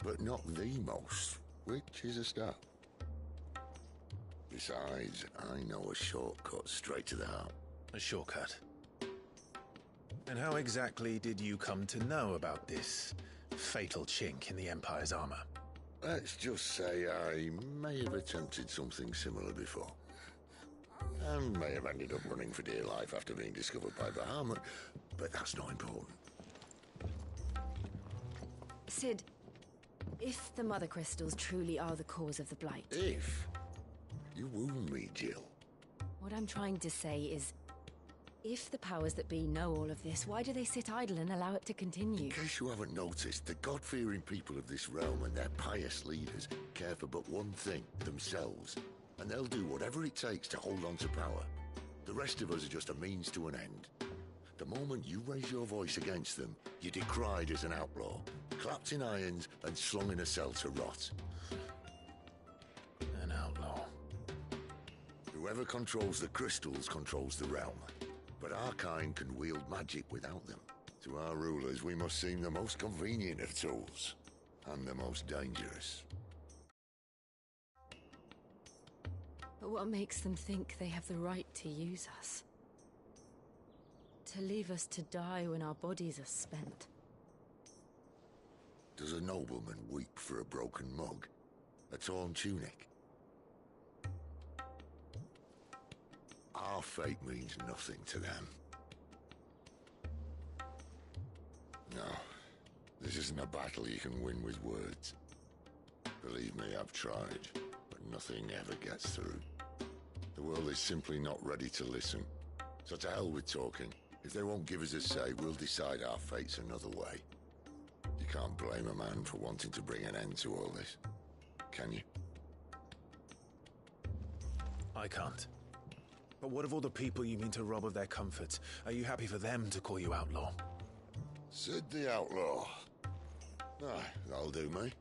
But not the most, which is a start. Besides, I know a shortcut straight to the heart. A shortcut? And how exactly did you come to know about this fatal chink in the Empire's armor? Let's just say I may have attempted something similar before. And may have ended up running for dear life after being discovered by Bahamut, but that's not important. Sid, if the Mother Crystals truly are the cause of the Blight... If? You wound me, Jill. What I'm trying to say is, if the powers that be know all of this, why do they sit idle and allow it to continue? In case you haven't noticed, the God-fearing people of this realm and their pious leaders care for but one thing, themselves. And they'll do whatever it takes to hold on to power. The rest of us are just a means to an end. The moment you raise your voice against them, you're decried as an outlaw, clapped in irons and slung in a cell to rot. An outlaw. Whoever controls the crystals controls the realm. But our kind can wield magic without them. To our rulers, we must seem the most convenient of tools, and the most dangerous. But what makes them think they have the right to use us? To leave us to die when our bodies are spent? Does a nobleman weep for a broken mug? A torn tunic? Our fate means nothing to them. No, this isn't a battle you can win with words. Believe me, I've tried, but nothing ever gets through. The world is simply not ready to listen. So to hell with talking. If they won't give us a say, we'll decide our fates another way. You can't blame a man for wanting to bring an end to all this, can you? I can't. But what of all the people you mean to rob of their comforts? Are you happy for them to call you outlaw? Sid the Outlaw. Ah, that'll do me.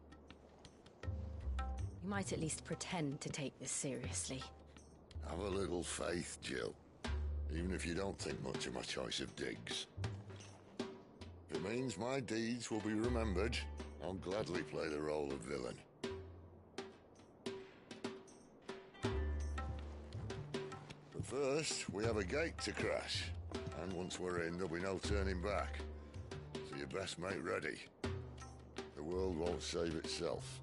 You might at least pretend to take this seriously. Have a little faith, Jill. Even if you don't think much of my choice of digs. If it means my deeds will be remembered, I'll gladly play the role of villain. But first, we have a gate to crash. And once we're in, there'll be no turning back. So you best make ready. The world won't save itself.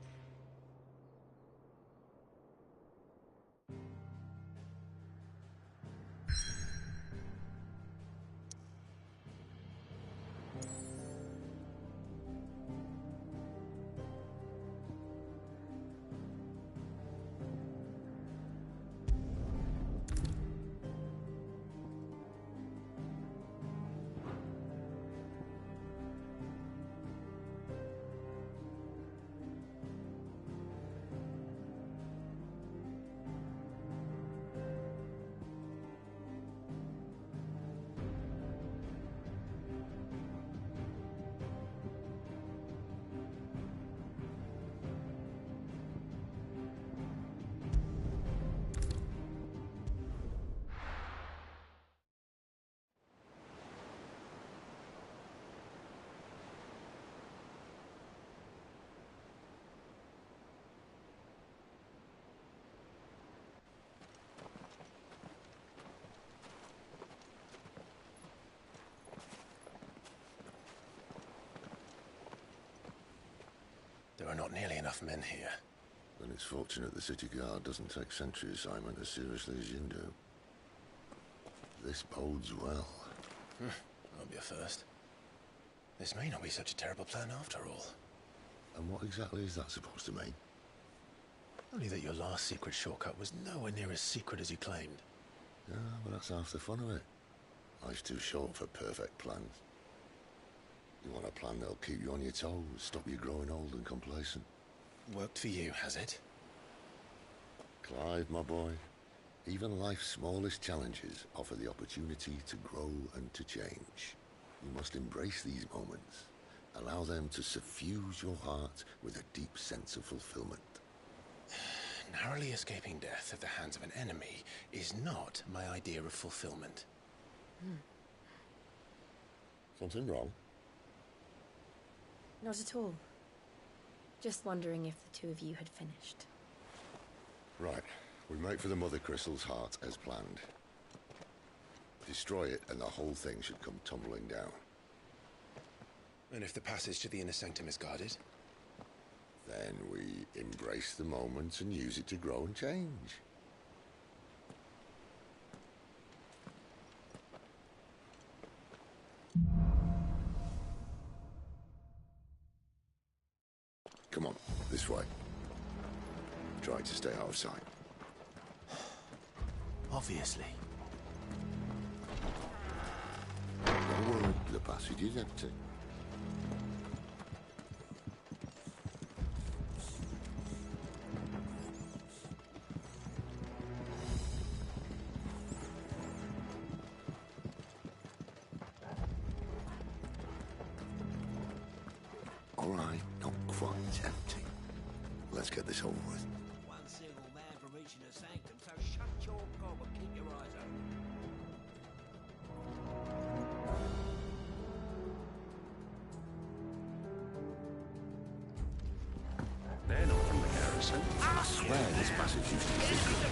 There are not nearly enough men here. And it's fortunate the city guard doesn't take sentry assignment as seriously as you do. This bodes well. Won't be a first. This may not be such a terrible plan after all. And what exactly is that supposed to mean? Only that your last secret shortcut was nowhere near as secret as you claimed. Yeah, but that's half the fun of it. Life's too short for perfect plans. You want a plan that'll keep you on your toes, stop you growing old and complacent. Worked for you, has it? Clive, my boy, even life's smallest challenges offer the opportunity to grow and to change. You must embrace these moments. Allow them to suffuse your heart with a deep sense of fulfillment. Narrowly escaping death at the hands of an enemy is not my idea of fulfillment. Something wrong? Not at all. Just wondering if the two of you had finished. Right. We make for the Mother Crystal's heart as planned. Destroy it and the whole thing should come tumbling down. And if the passage to the inner sanctum is guarded? Then we embrace the moment and use it to grow and change. Come on, this way. Try to stay out of sight. Obviously. Don't worry, the passage is empty. All right, not quite empty. Let's get this over with. One single man from reaching the sanctum, so shut your gob and keep your eyes open. They're not from the garrison. I swear this passage used to be secret.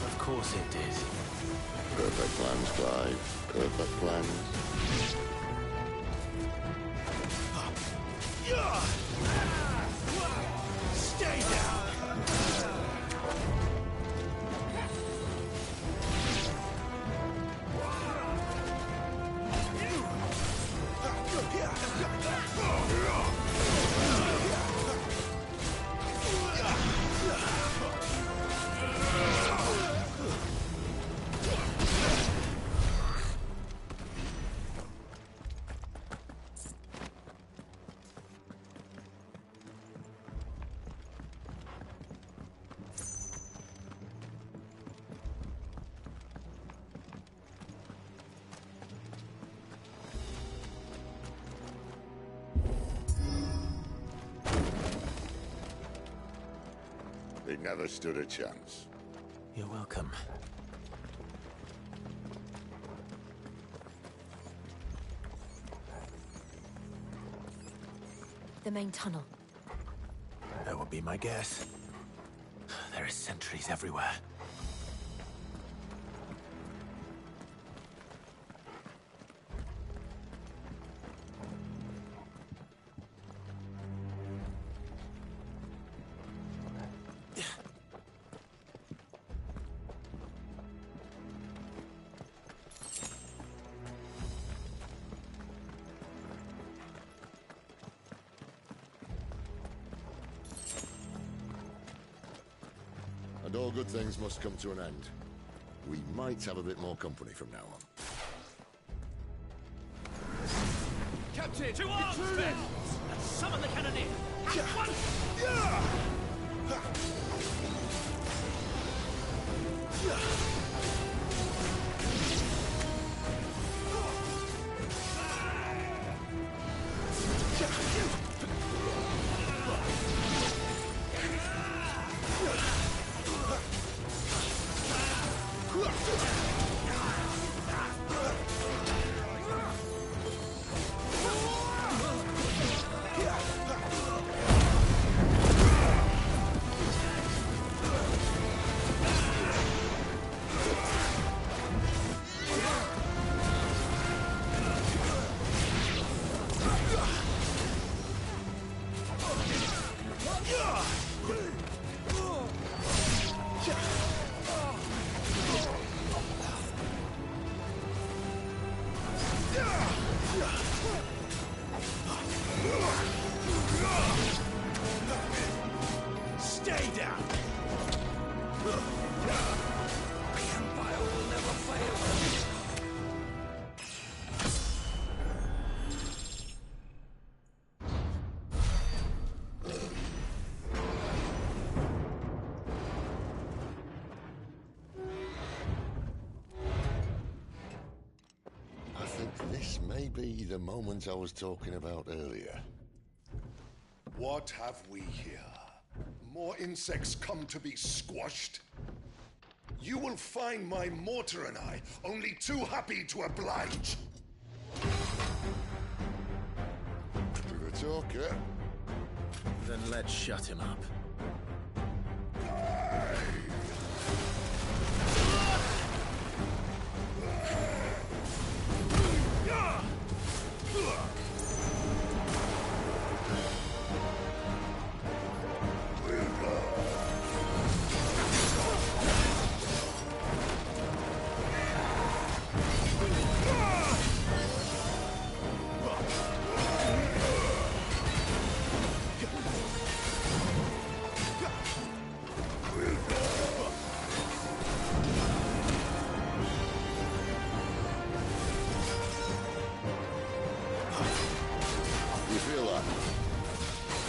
Of course it did. Perfect plans, Clive. Perfect plans. Stay down! It never stood a chance. You're welcome. The main tunnel. That would be my guess. There are sentries everywhere. And all good things must come to an end. We might have a bit more company from now on. Captain, to arms, men! And summon the cannoneer! At once! This may be the moment I was talking about earlier. What have we here? More insects come to be squashed? You will find my mortar and I only too happy to oblige. With a talker. Then let's shut him up.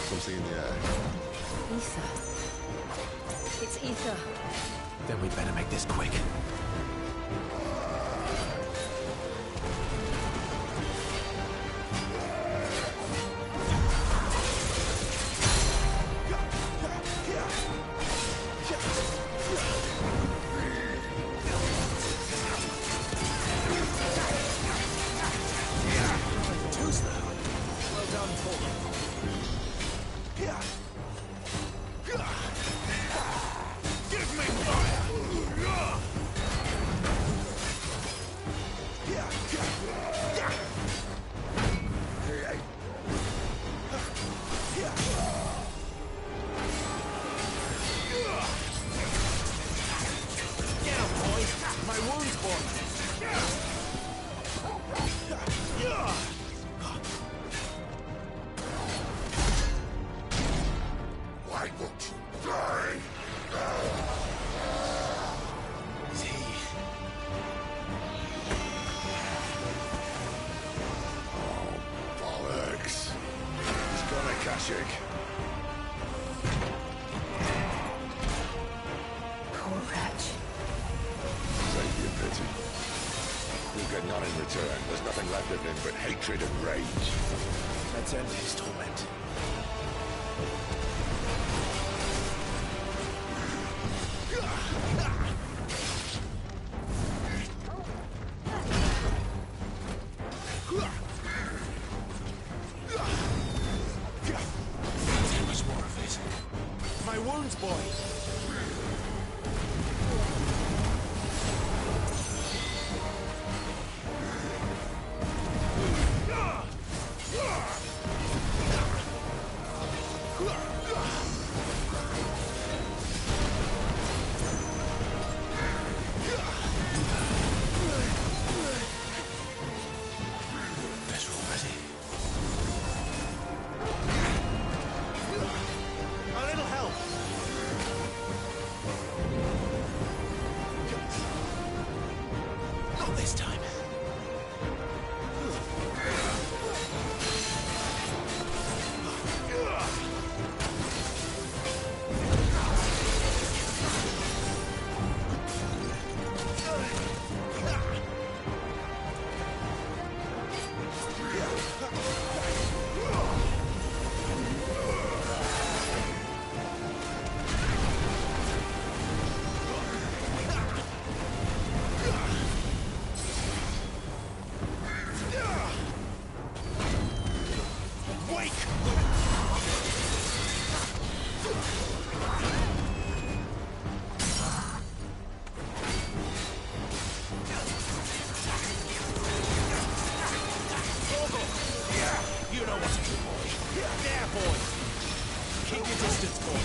Something in the air. Ether. It's ether. Then we'd better make this quick. Poor wretch. Save your pity. You'll get none in return. There's nothing left of him but hatred and rage. Let's end his torment. Too much more of it. My wounds, boy! Better already. A little help! Not this time. You know what to do, boy. There, boy. Keep your distance, boy.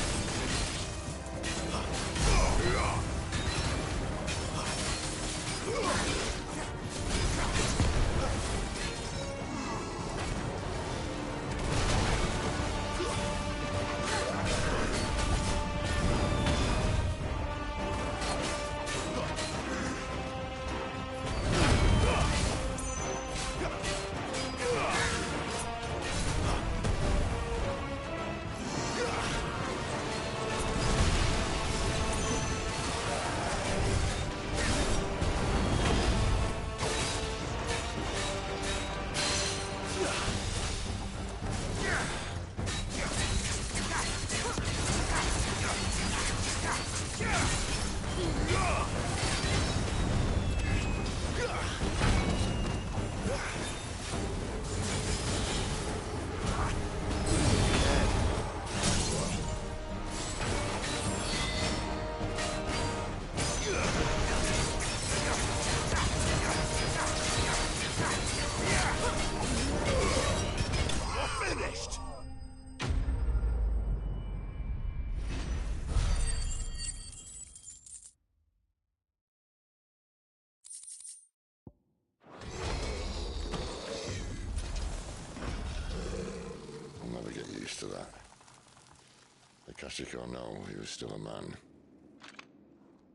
Traumatic or no, he was still a man.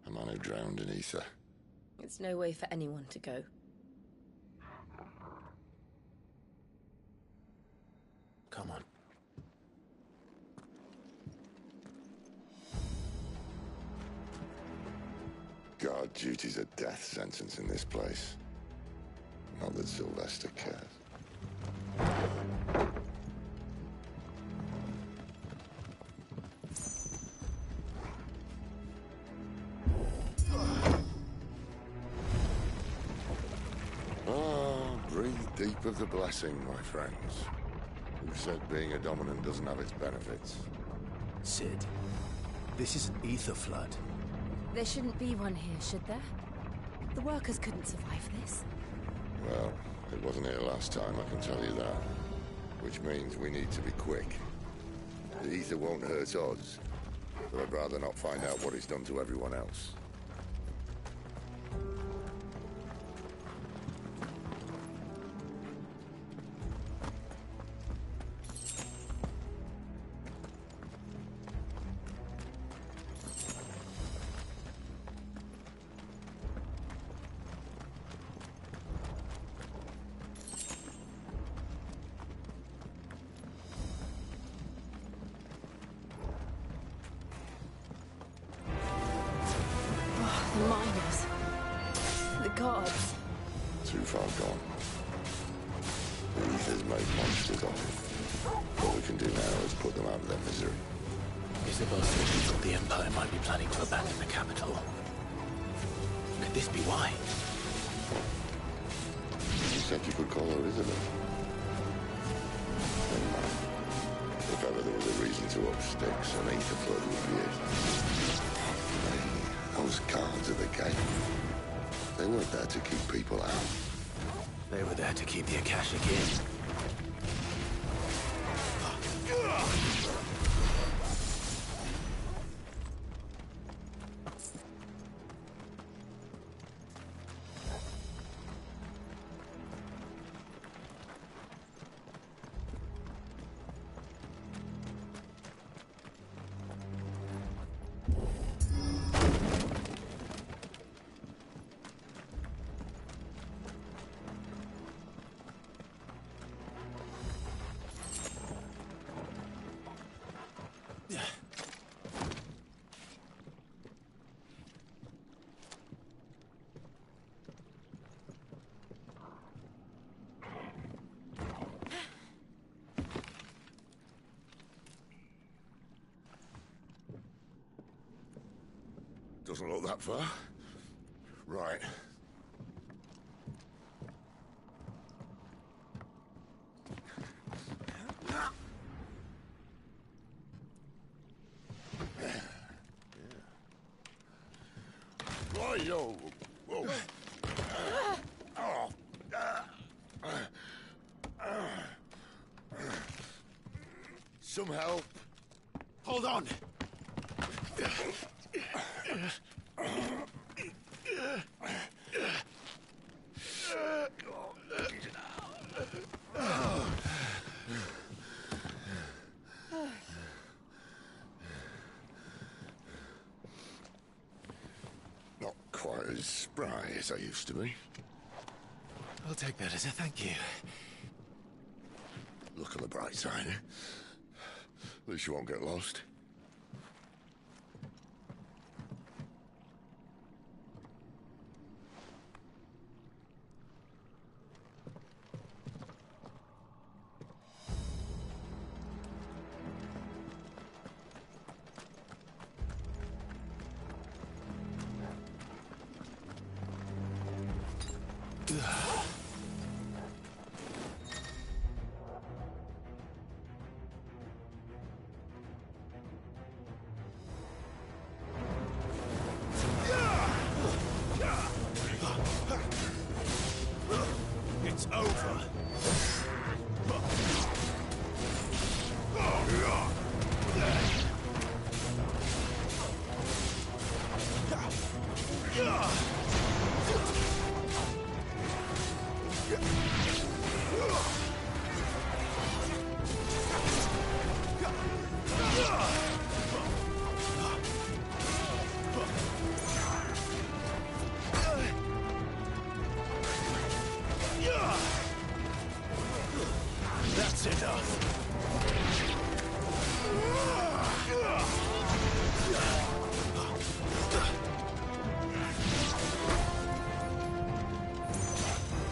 A man who drowned in ether. It's no way for anyone to go. Come on. Guard duty's a death sentence in this place. Not that Sylvester cares. Breathe deep of the blessing, my friends. Who said being a dominant doesn't have its benefits? Sid, this is an ether flood. There shouldn't be one here, should there? The workers couldn't survive this. Well, it wasn't here last time, I can tell you that. Which means we need to be quick. The ether won't hurt us, but I'd rather not find out what it's done to everyone else. The miners. The gods. Too far gone. The ether's made monsters of it. All we can do now is put them out of their misery. Is the boss that the Empire might be planning to abandon the capital? Could this be why? You said you could call her Isabel. Never mind. If ever there was a reason to up sticks, an ether flood would be it. Those guards at the gate, they weren't there to keep people out. They were there to keep the Akashic in. Doesn't look that far. Right. Whoa, whoa. Some help. Hold on. Not quite as spry as I used to be. I'll take that as a thank you. Look on the bright side, eh? At least you won't get lost. It's over. That's enough.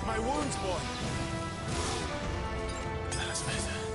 My wounds, boy. That's better.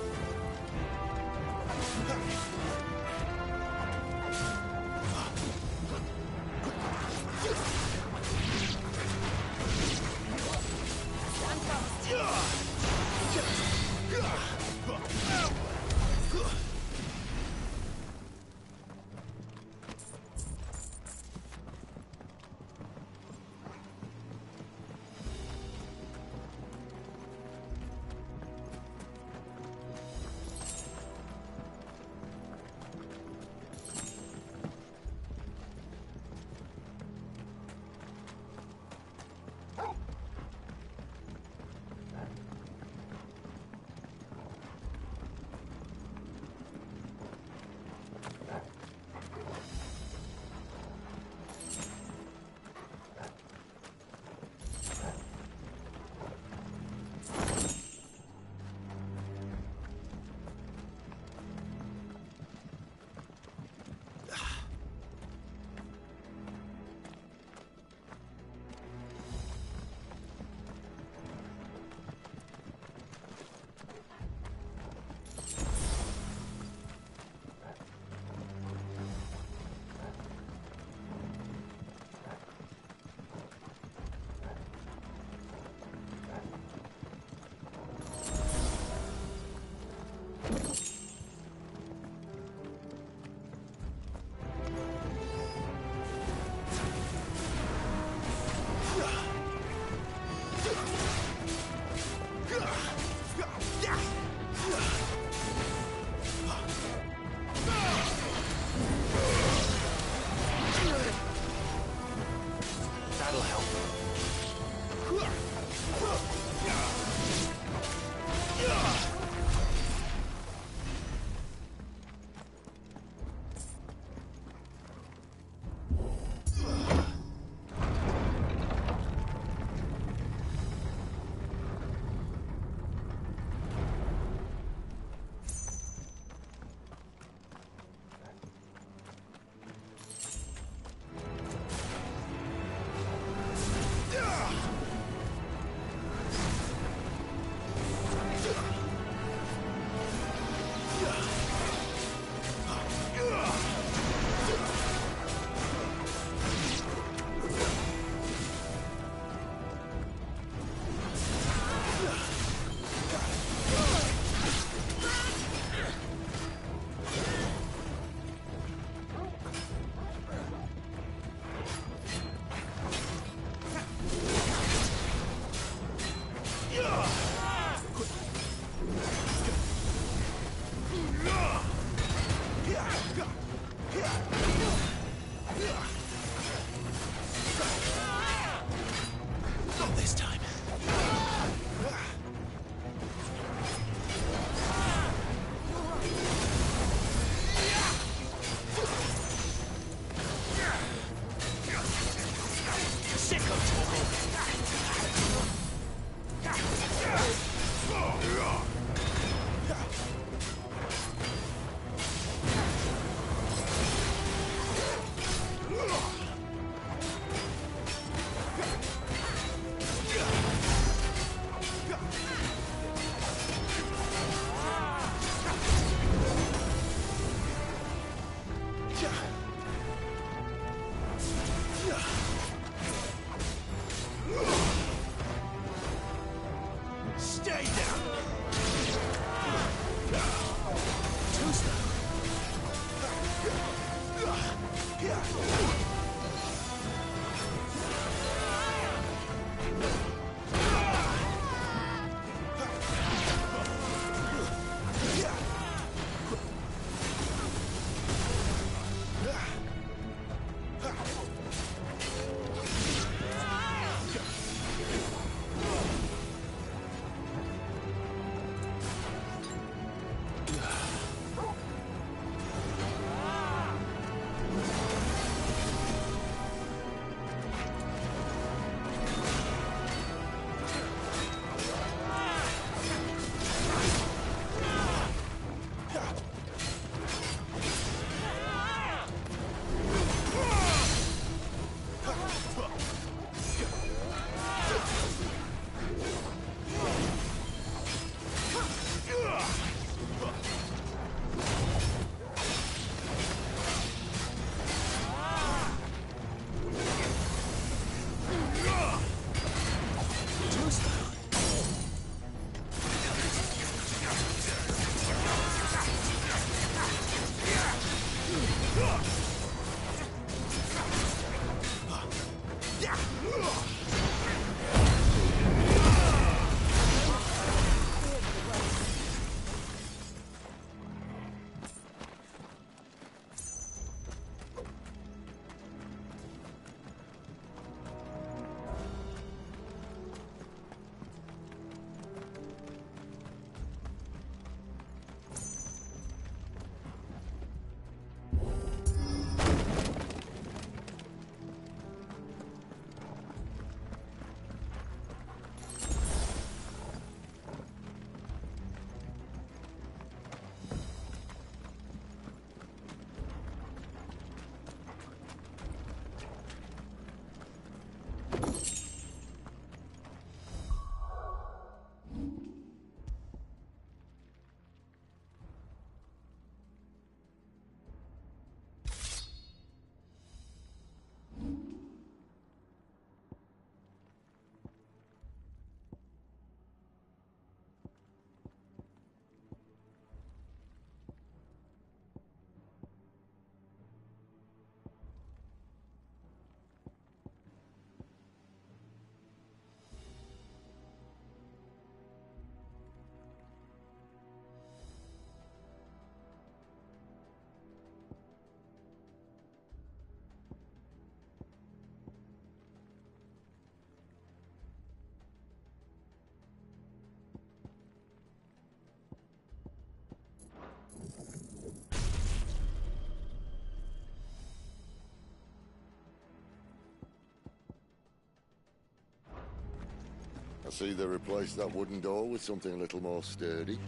see they replaced that wooden door with something a little more sturdy.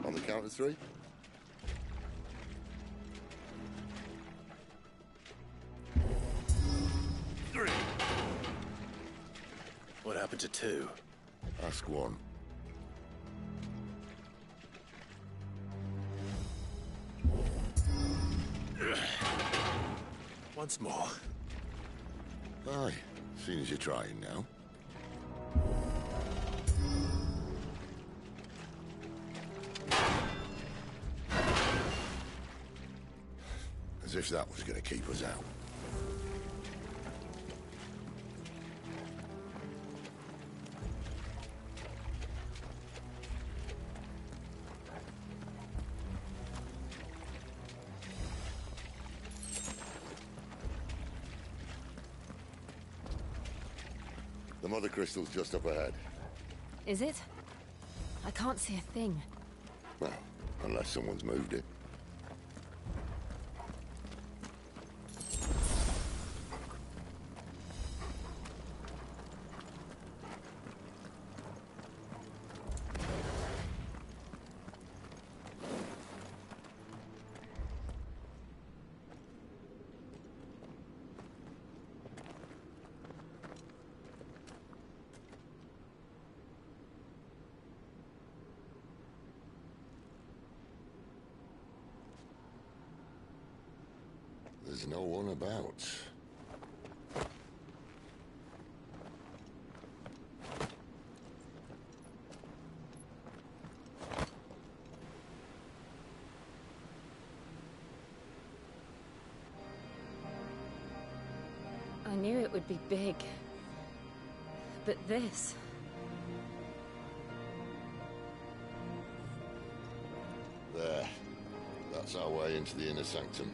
On the count of 3. What happened to 2? Ask 1. Once more. Aye, seeing as you're trying now. As if that was going to keep us out. The mother crystal's just up ahead. Is it? I can't see a thing. Well, unless someone's moved it. There's no one about. I knew it would be big. But this... There. That's our way into the inner sanctum.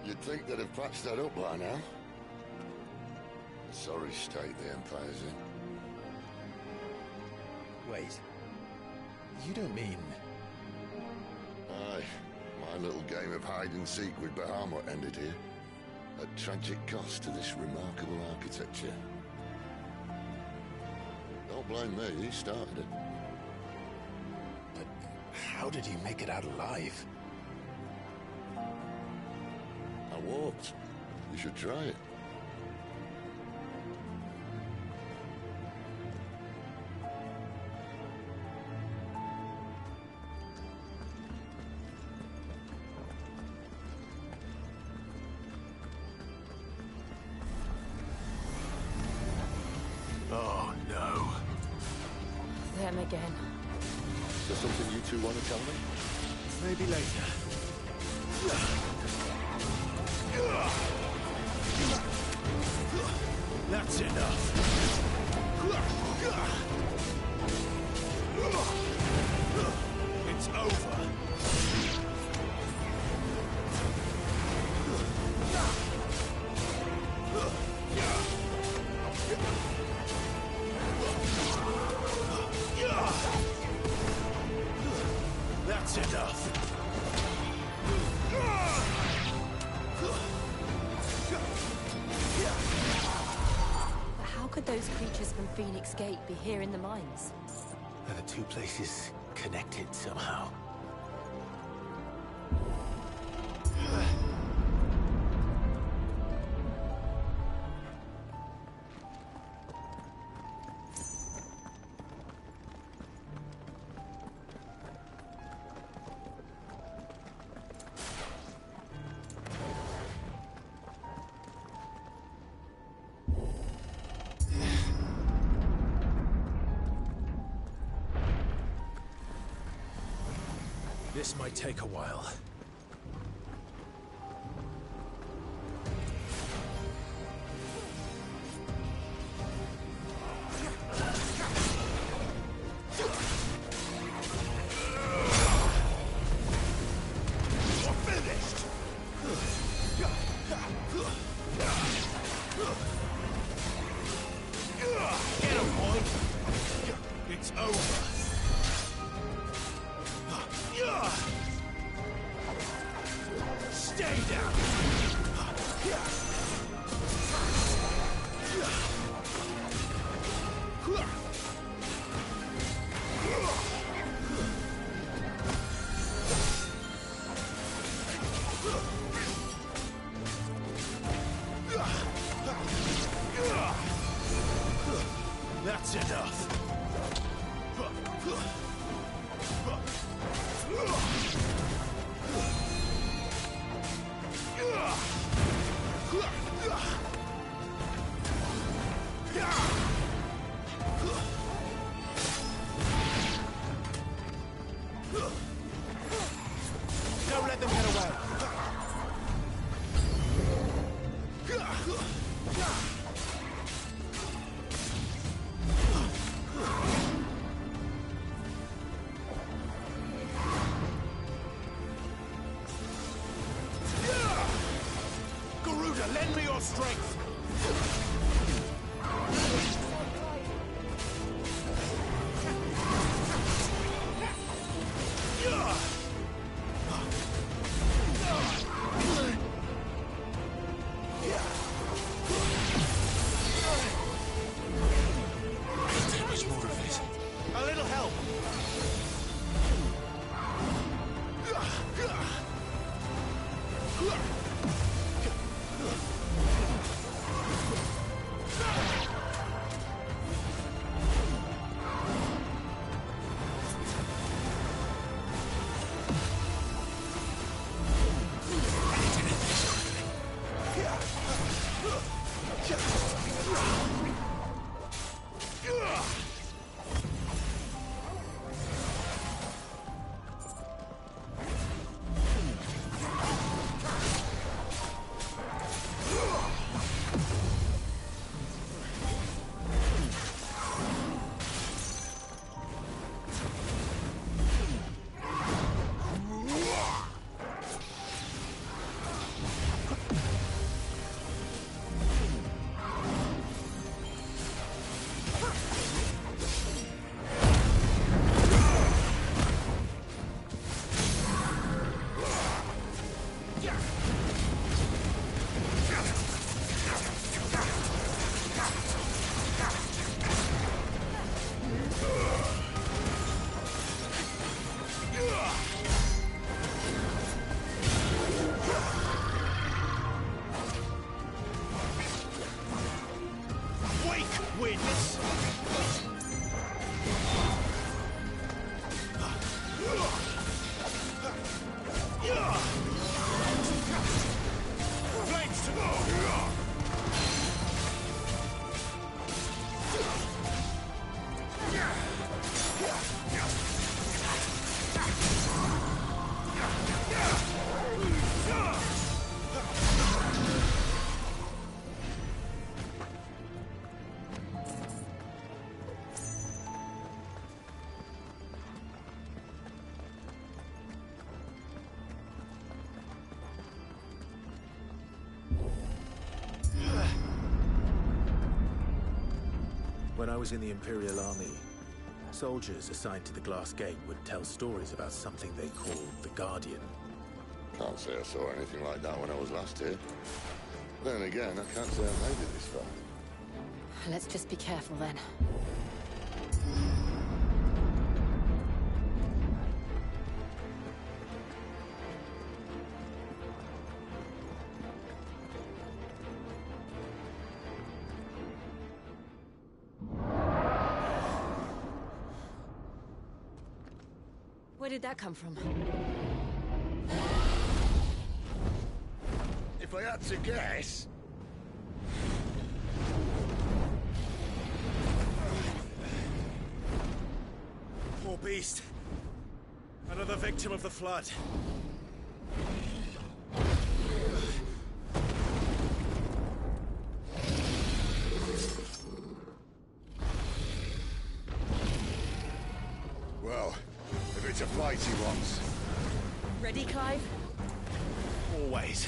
You'd think they'd have patched that up by now. A sorry state the Empire's in. Wait. You don't mean... Aye. My little game of hide-and-seek with Bahamut ended here. At tragic cost to this remarkable architecture. Don't blame me, he started it. But how did he make it out alive? I walked. You should try it. Oh, no. Them again. Is there something you two want to tell me? Maybe later. That's enough. It's over. That's enough. But how could those creatures from Phoenix Gate be here in the mines? Are the two places connected somehow? This might take a while. Get him! over. Stay down. That's enough. Don't let them get away. Garuda, lend me your strength. Take much more of it. A little help. When I was in the Imperial Army, soldiers assigned to the Glass Gate would tell stories about something they called the Guardian. Can't say I saw anything like that when I was last here. Then again, I can't say I've made it this far. Let's just be careful then. Where did that come from? If I had to guess... Poor beast. Another victim of the flood. Well, if it's a fight he wants. Ready, Clive? Always.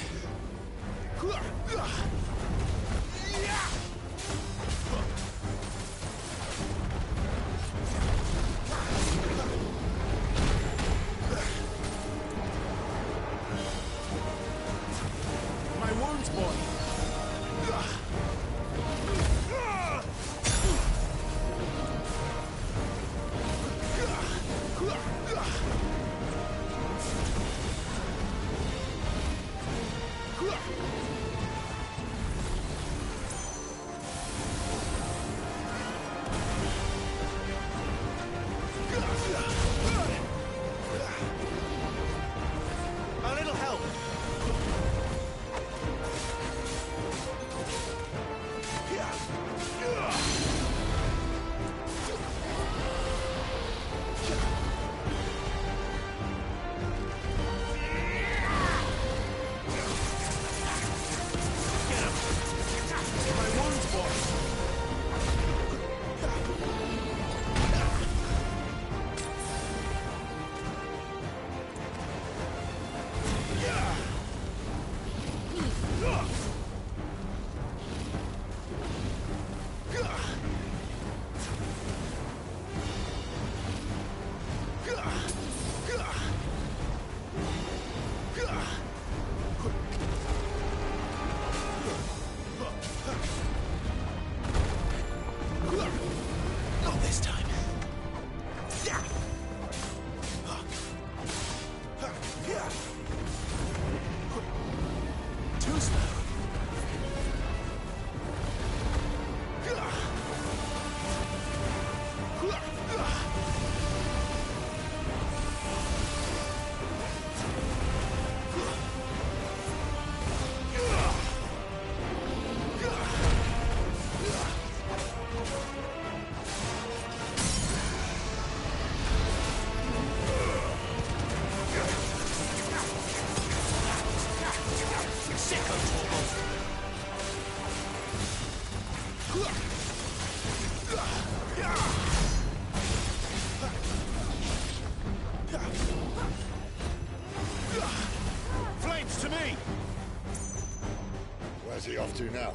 now.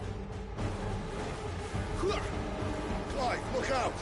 Clive, look out!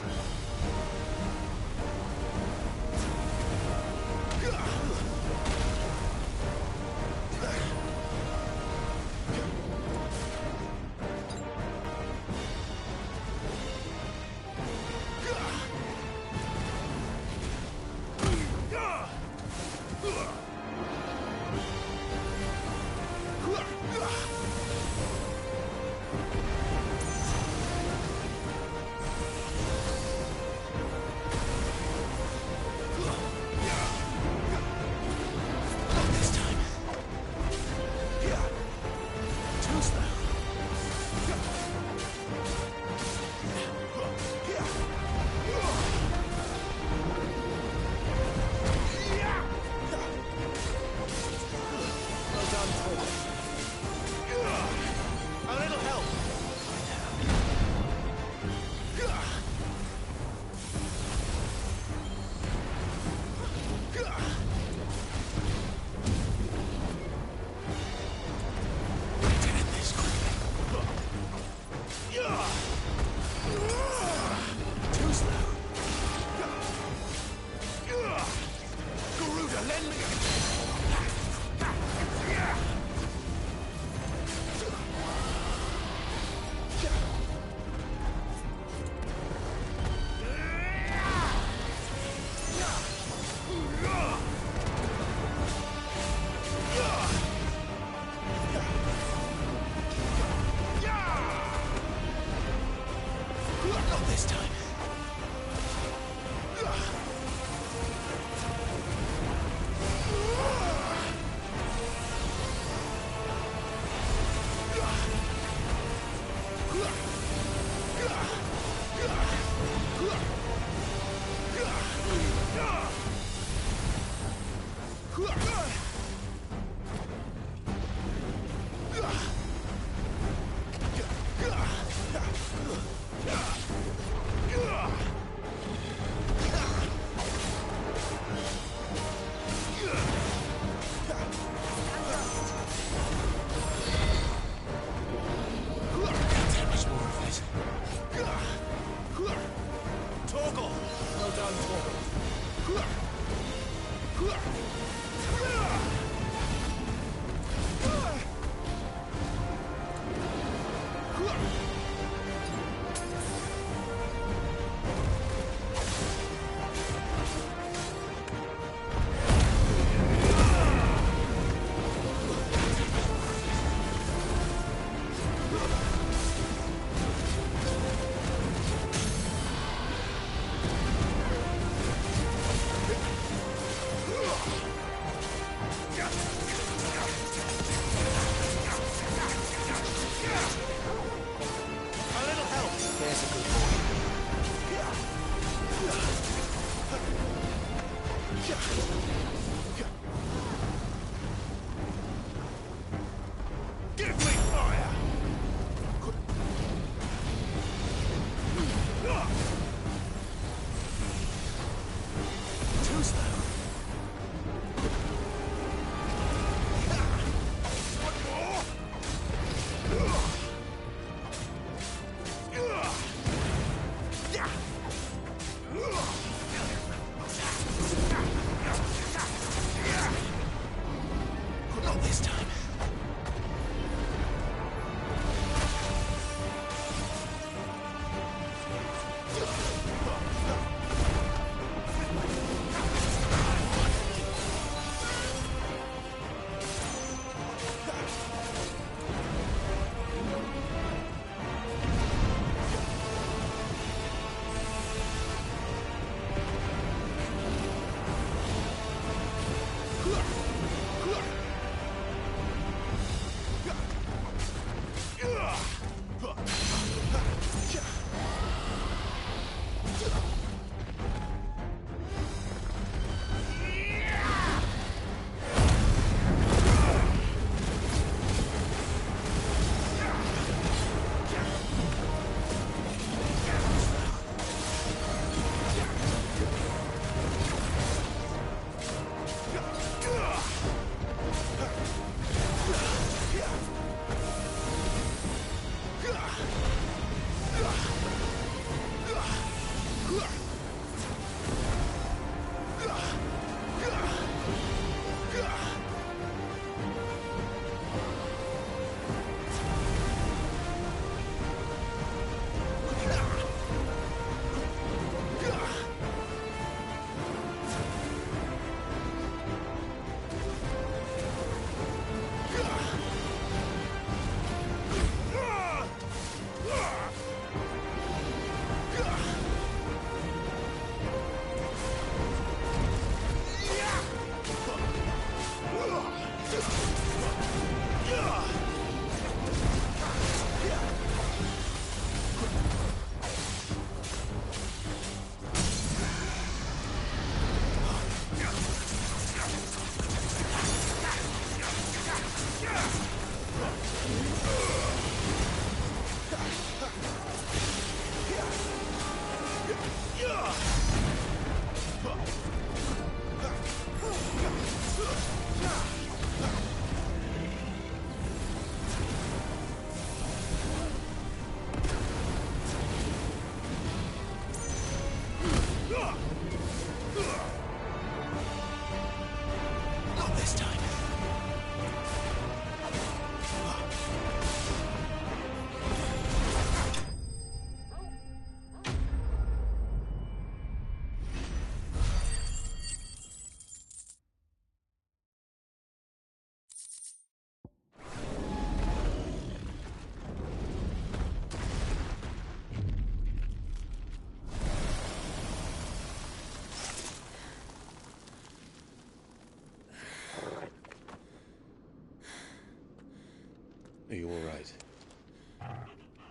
Are you all right?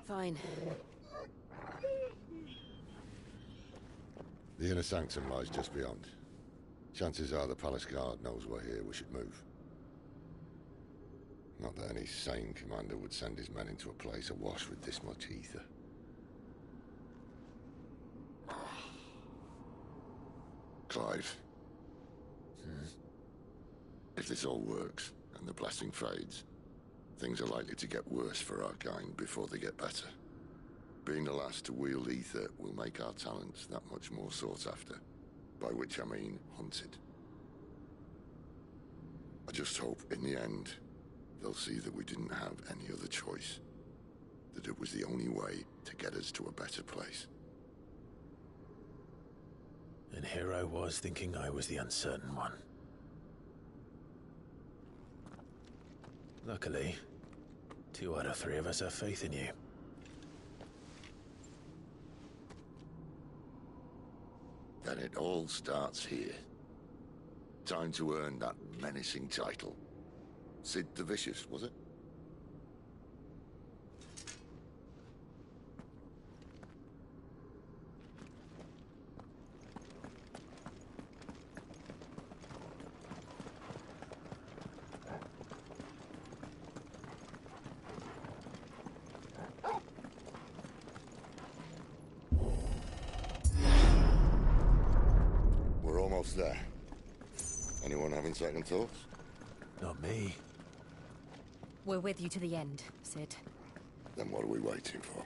Fine. The inner sanctum lies just beyond. Chances are the palace guard knows we're here. We should move. Not that any sane commander would send his men into a place awash with this much ether. Clive. If this all works, and the blessing fades, things are likely to get worse for our kind before they get better. Being the last to wield ether will make our talents that much more sought after, by which I mean hunted. I just hope, in the end, they'll see that we didn't have any other choice, that it was the only way to get us to a better place. And here I was thinking I was the uncertain one. Luckily, 2 out of 3 of us have faith in you. Then it all starts here. Time to earn that menacing title. Sid the Vicious, was it? We're almost there. Anyone having second thoughts? Not me. We're with you to the end, Sid. Then what are we waiting for?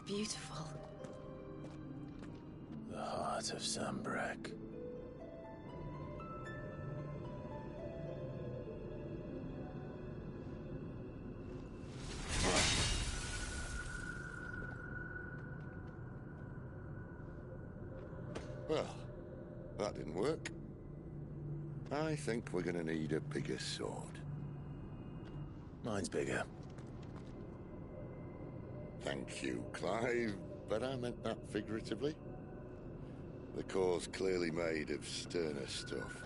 Beautiful. The heart of Sambrek. Well, that didn't work. I think we're gonna need a bigger sword. Mine's bigger. Thank you, Clive, but I meant that figuratively. The core's clearly made of sterner stuff.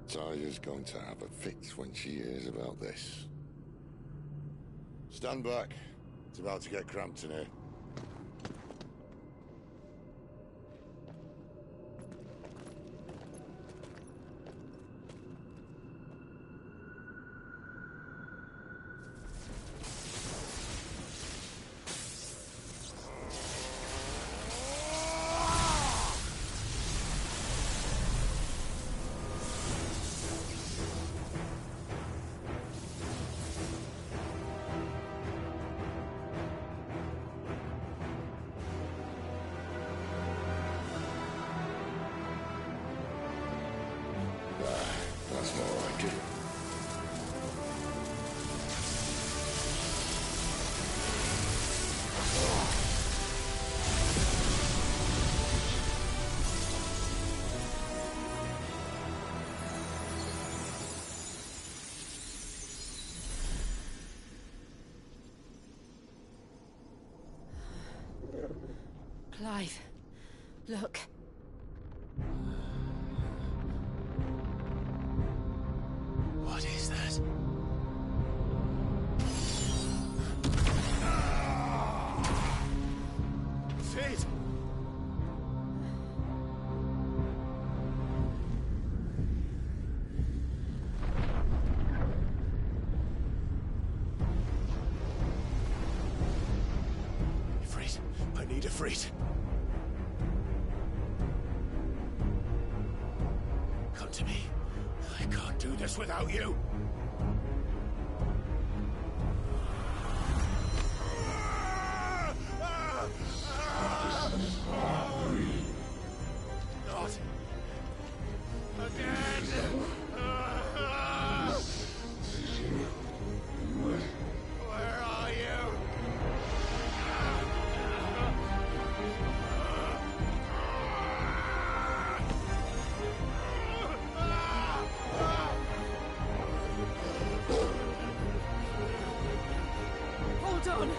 Taya's going to have a fit when she hears about this. Stand back. It's about to get cramped in here. That's more like it. Clive, look. What is that? Sid! Ifrit, I need Ifrit. this without you. Not again. Where are you? Hold on!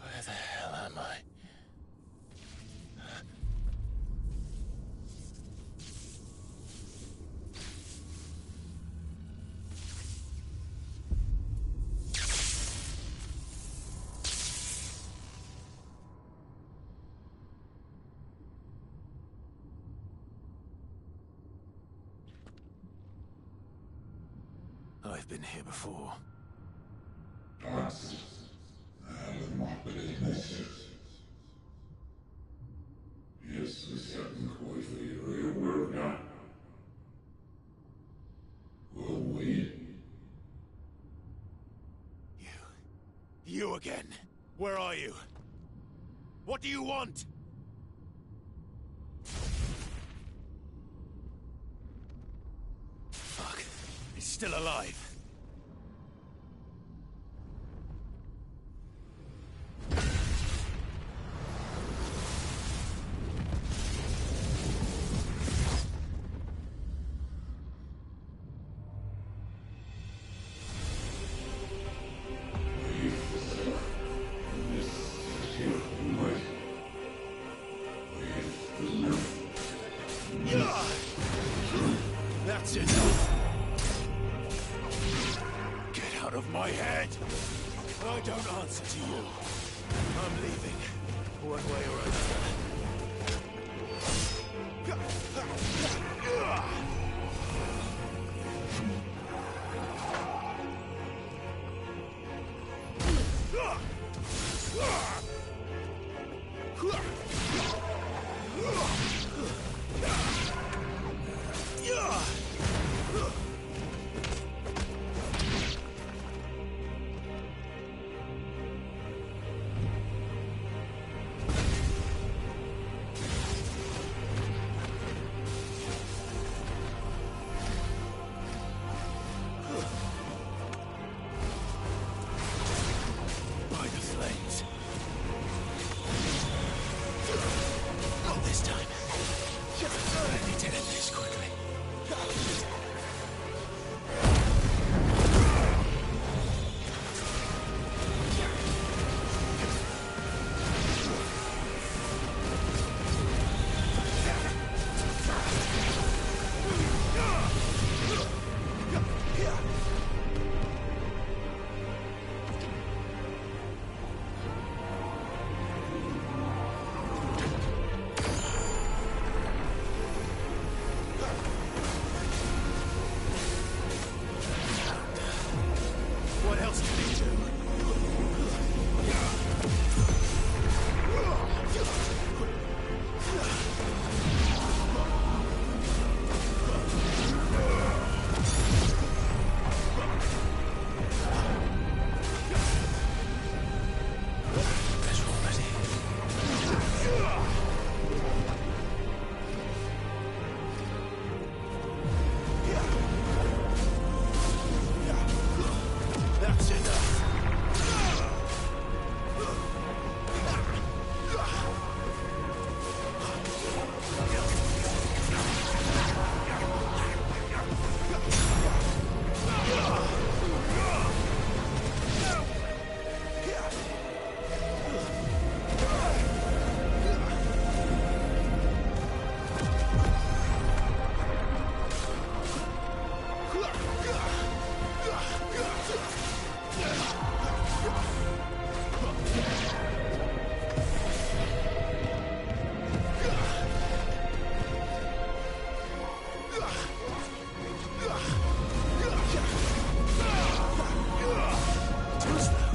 Where the hell am I? I've been here before. You again. Where are you? What do you want? Fuck. He's still alive. That's enough! Get out of my head! I don't answer to you. I'm leaving, one way or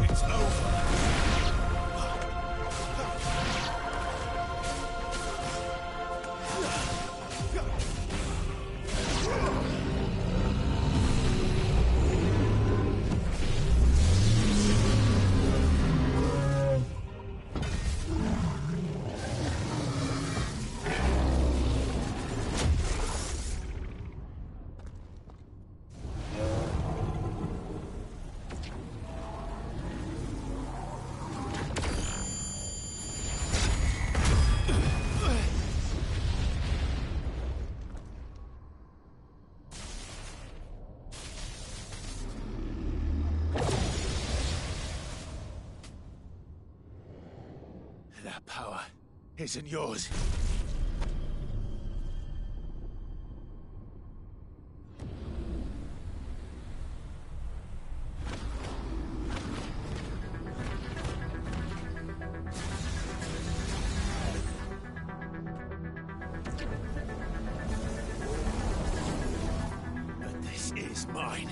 It's over. That power isn't yours. But this is mine.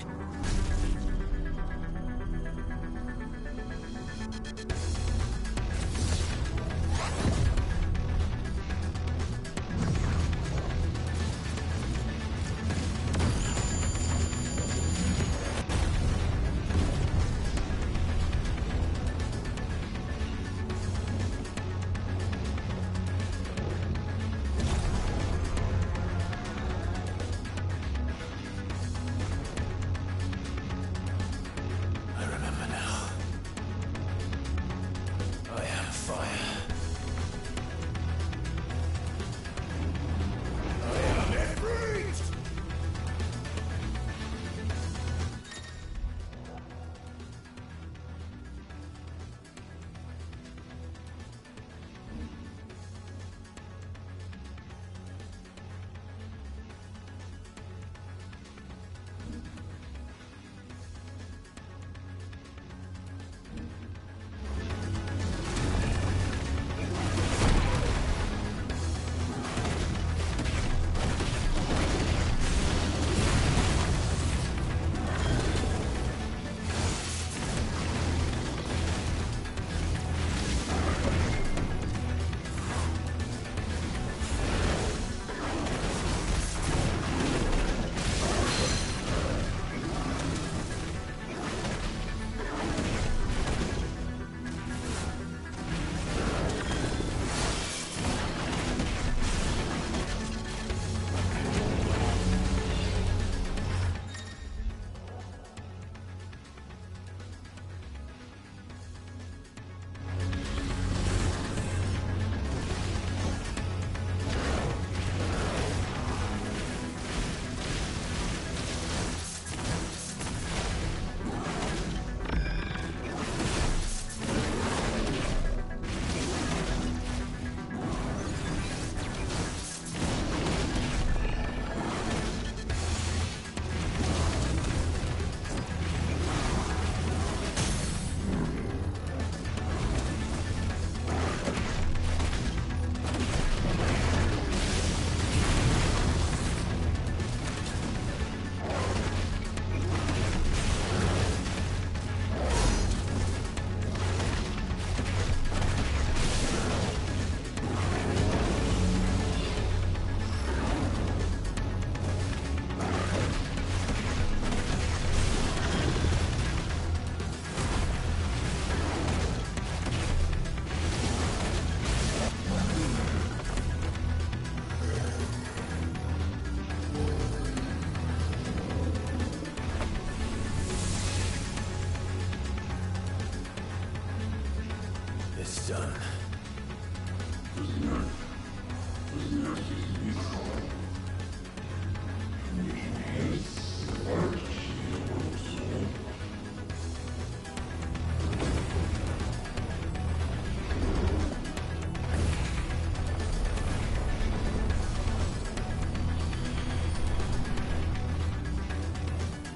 Done.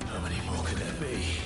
How many more could there be?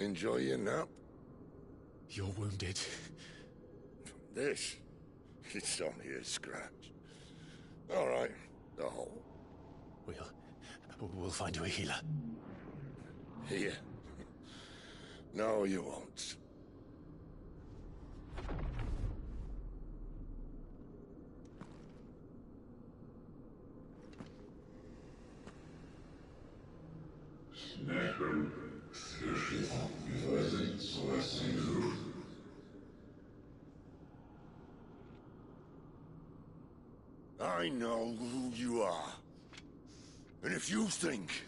Enjoy your nap? You're wounded. This? It's only a scratch. All right, the hole. We'll find you a healer. Here? No, you won't. I know who you are. And if you think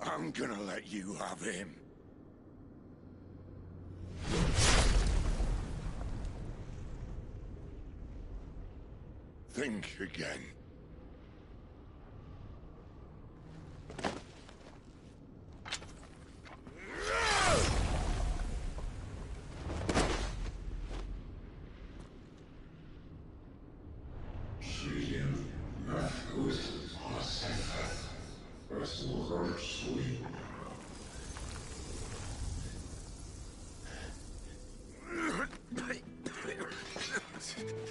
I'm gonna let you have him... think again.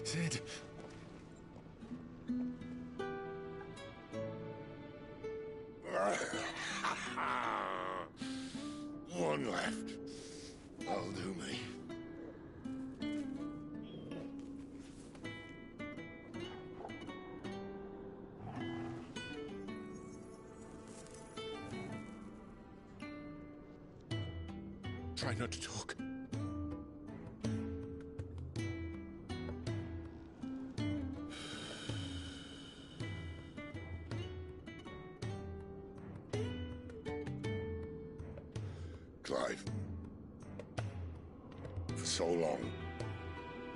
Sid. One left. That'll do me. Try not to talk. Clive. For so long,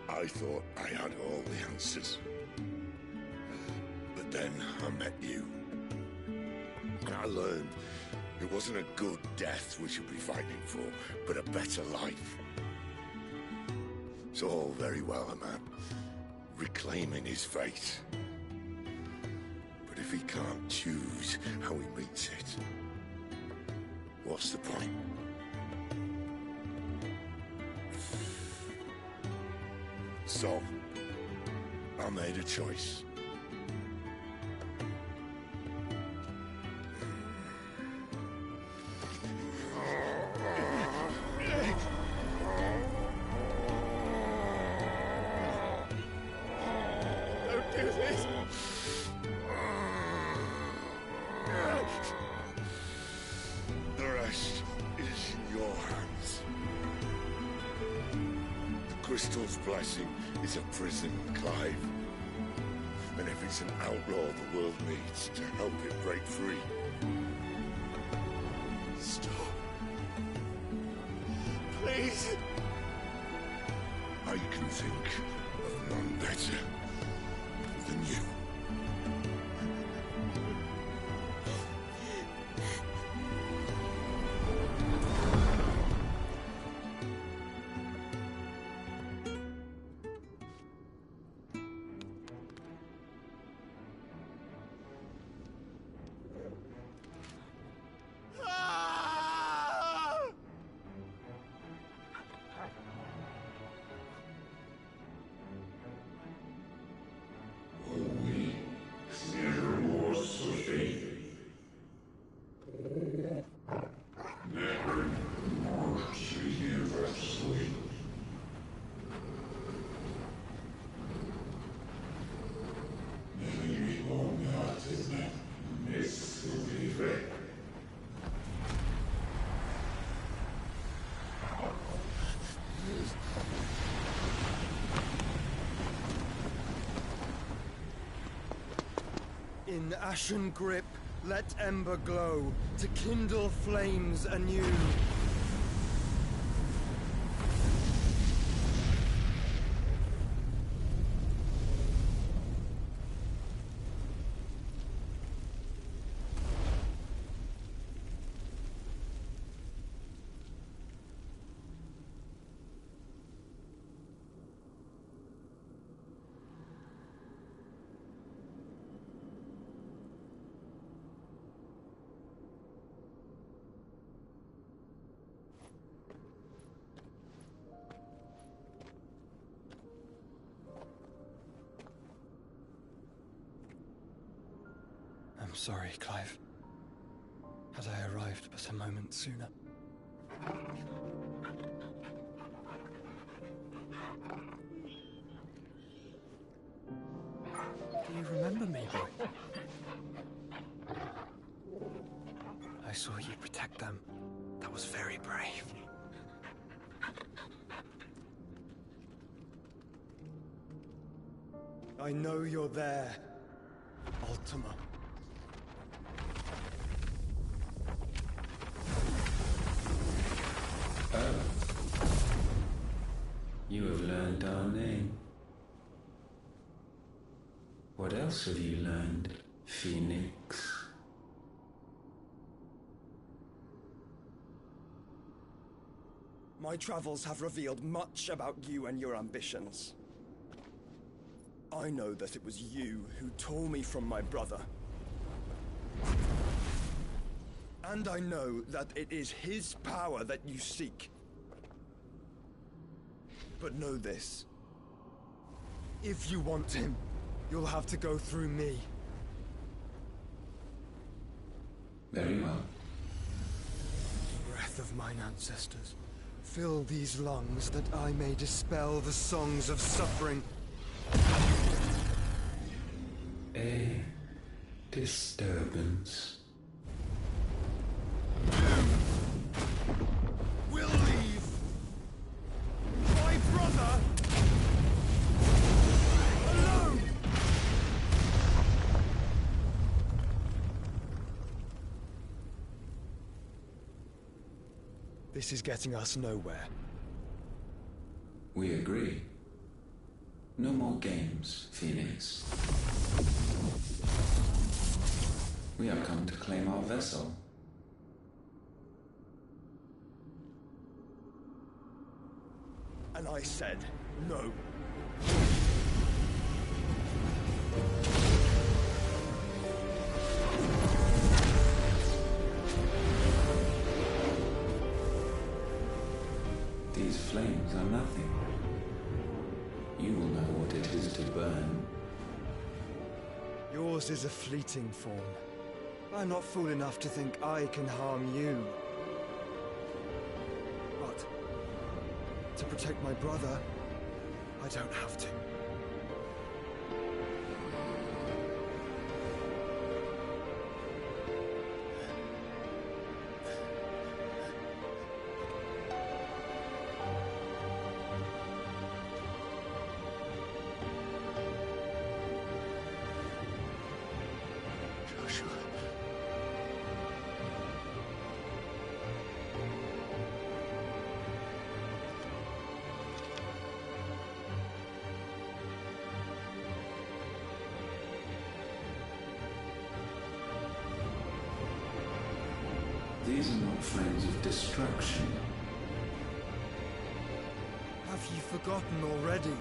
I thought I had all the answers. But then I met you. And I learned it wasn't a good death we should be fighting for, but a better life. It's all very well, a man reclaiming his fate. But if he can't choose how he meets it, what's the point? So, I made a choice. Don't do this! The rest is in your hands. The Crystal's blessing is a prison, Clive. And if it's an outlaw the world needs to help it break free... Stop. Please. I can think of none better than you. In ashen grip, let ember glow, to kindle flames anew. I'm sorry, Clive. Had I arrived but a moment sooner. Do you remember me, boy? I saw you protect them. That was very brave. I know you're there, Ultima. Oh. You have learned our name. What else have you learned, Phoenix? My travels have revealed much about you and your ambitions. I know that it was you who tore me from my brother. And I know that it is his power that you seek. But know this. If you want him, you'll have to go through me. Very well. Breath of mine ancestors, fill these lungs that I may dispel the songs of suffering. A disturbance. We'll leave. My brother alone. This is getting us nowhere. We agree. No more games, Phoenix. We have come to claim our vessel. And I said no. These flames are nothing. You will know what it is to burn. Yours is a fleeting form. I'm not fool enough to think I can harm you. But to protect my brother, I don't have to. These are not friends of destruction. Have you forgotten already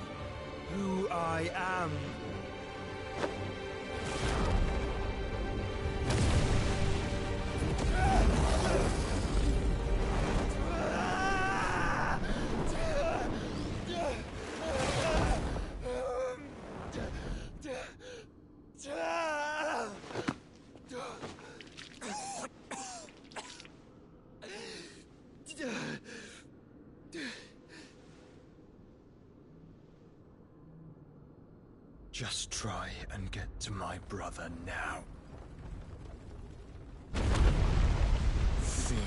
who I am? Just try and get to my brother now. Fiend.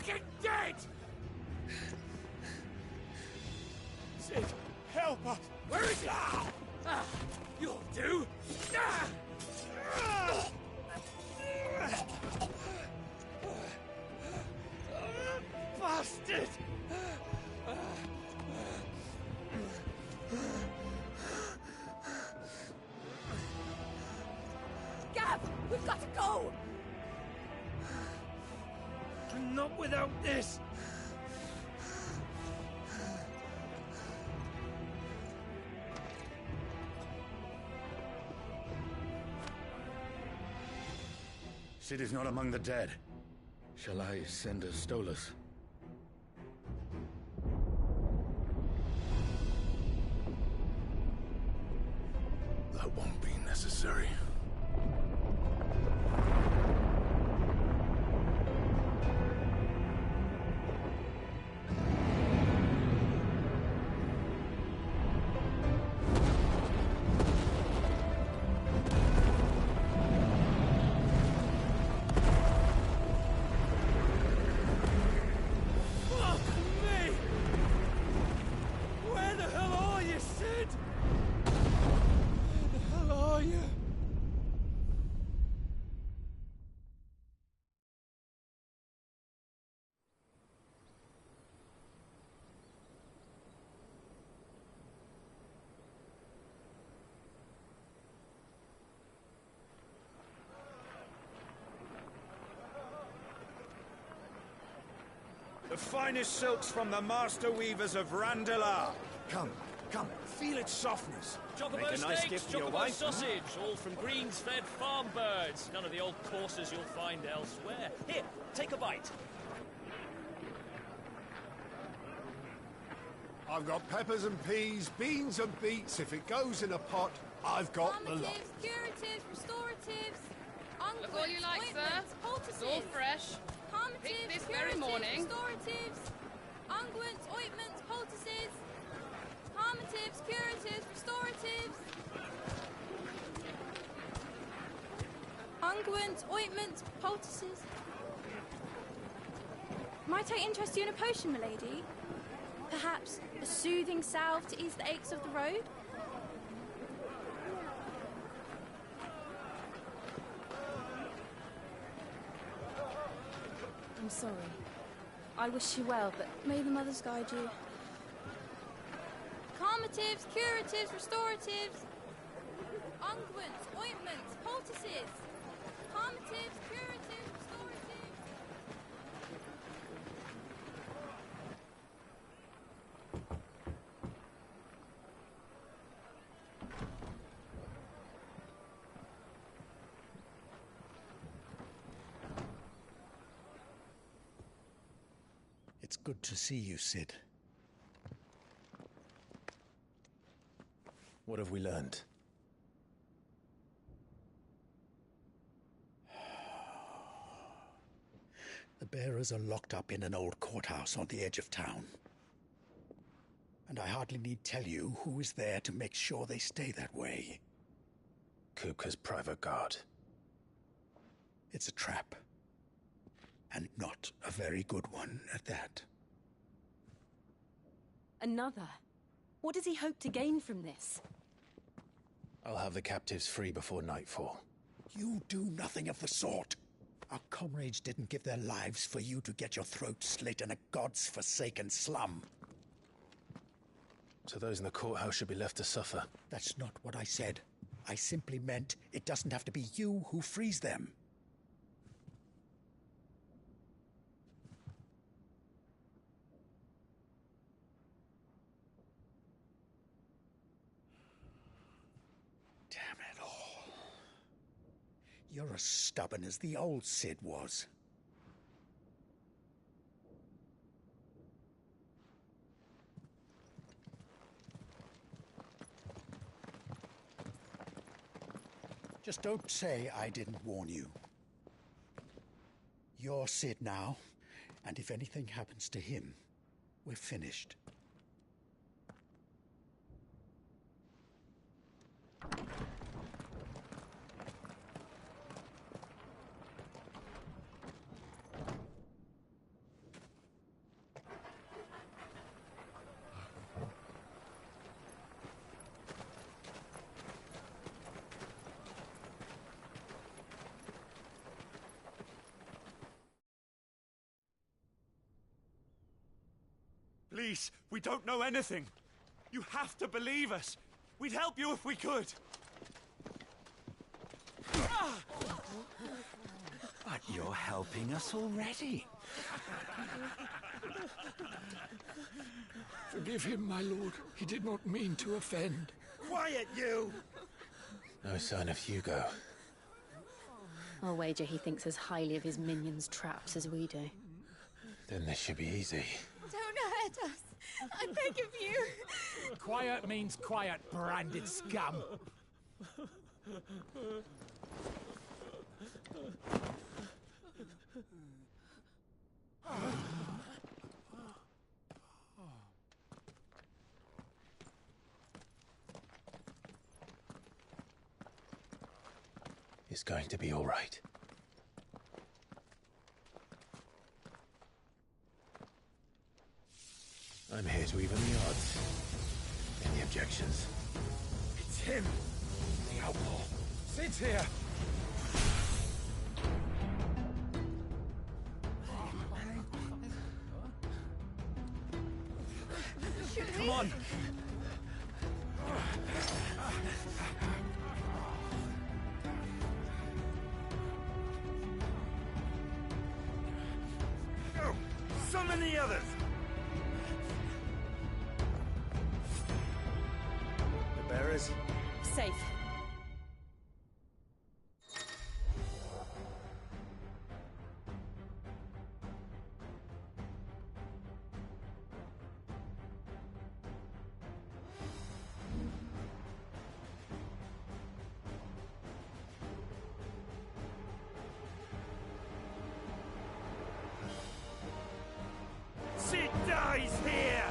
fucking dead! Sid, help us! Where is he? You'll do! Bastard! Gav, we've got to go! Not without this! Sid is not among the dead. Shall I send a Stolas? That won't be necessary. Fuck me! Where the hell are you, Sid? Where the hell are you? The finest silks from the master weavers of Randalar. Come, feel its softness. Chocobo Make a nice steaks, gift for your chocobo wife. sausage, all from greens-fed farm birds. None of the old courses you'll find elsewhere. Here, take a bite. I've got peppers and peas, beans and beets. If it goes in a pot, I've got the lot. Curatives, restoratives, Look all you like, sir. It's all fresh. Picked this very morning. Restoratives, unguents, ointments, poultices, calmatives, curatives, restoratives, unguents, ointments, poultices. Might I interest you in a potion, milady? Perhaps a soothing salve to ease the aches of the road? I'm sorry. I wish you well, but may the mothers guide you. Calmatives, curatives, restoratives, unguents, ointments, poultices. Calmatives, curatives, restoratives. It's good to see you, Sid. What have we learned? The bearers are locked up in an old courthouse on the edge of town. And I hardly need tell you who is there to make sure they stay that way. Kupka's private guard. It's a trap. And not a very good one at that. Another? What does he hope to gain from this? I'll have the captives free before nightfall. You do nothing of the sort. Our comrades didn't give their lives for you to get your throat slit in a god's forsaken slum. So those in the courthouse should be left to suffer. That's not what I said. I simply meant it doesn't have to be you who frees them. Damn it all. You're as stubborn as the old Sid was. Just don't say I didn't warn you. You're Sid now, and if anything happens to him, we're finished. Please, we don't know anything. You have to believe us. We'd help you if we could. But you're helping us already. Forgive him, my lord. He did not mean to offend. Quiet, you! No sign of Hugo. I'll wager he thinks as highly of his minions' traps as we do. Then this should be easy. Don't hurt us. I beg of you. Quiet means quiet, branded scum. It's going to be all right. I'm here to even the odds. Any objections? It's him! The outlaw. Sid's here! Come on! Go! Summon the others! The bearers? Safe. Sid dies here!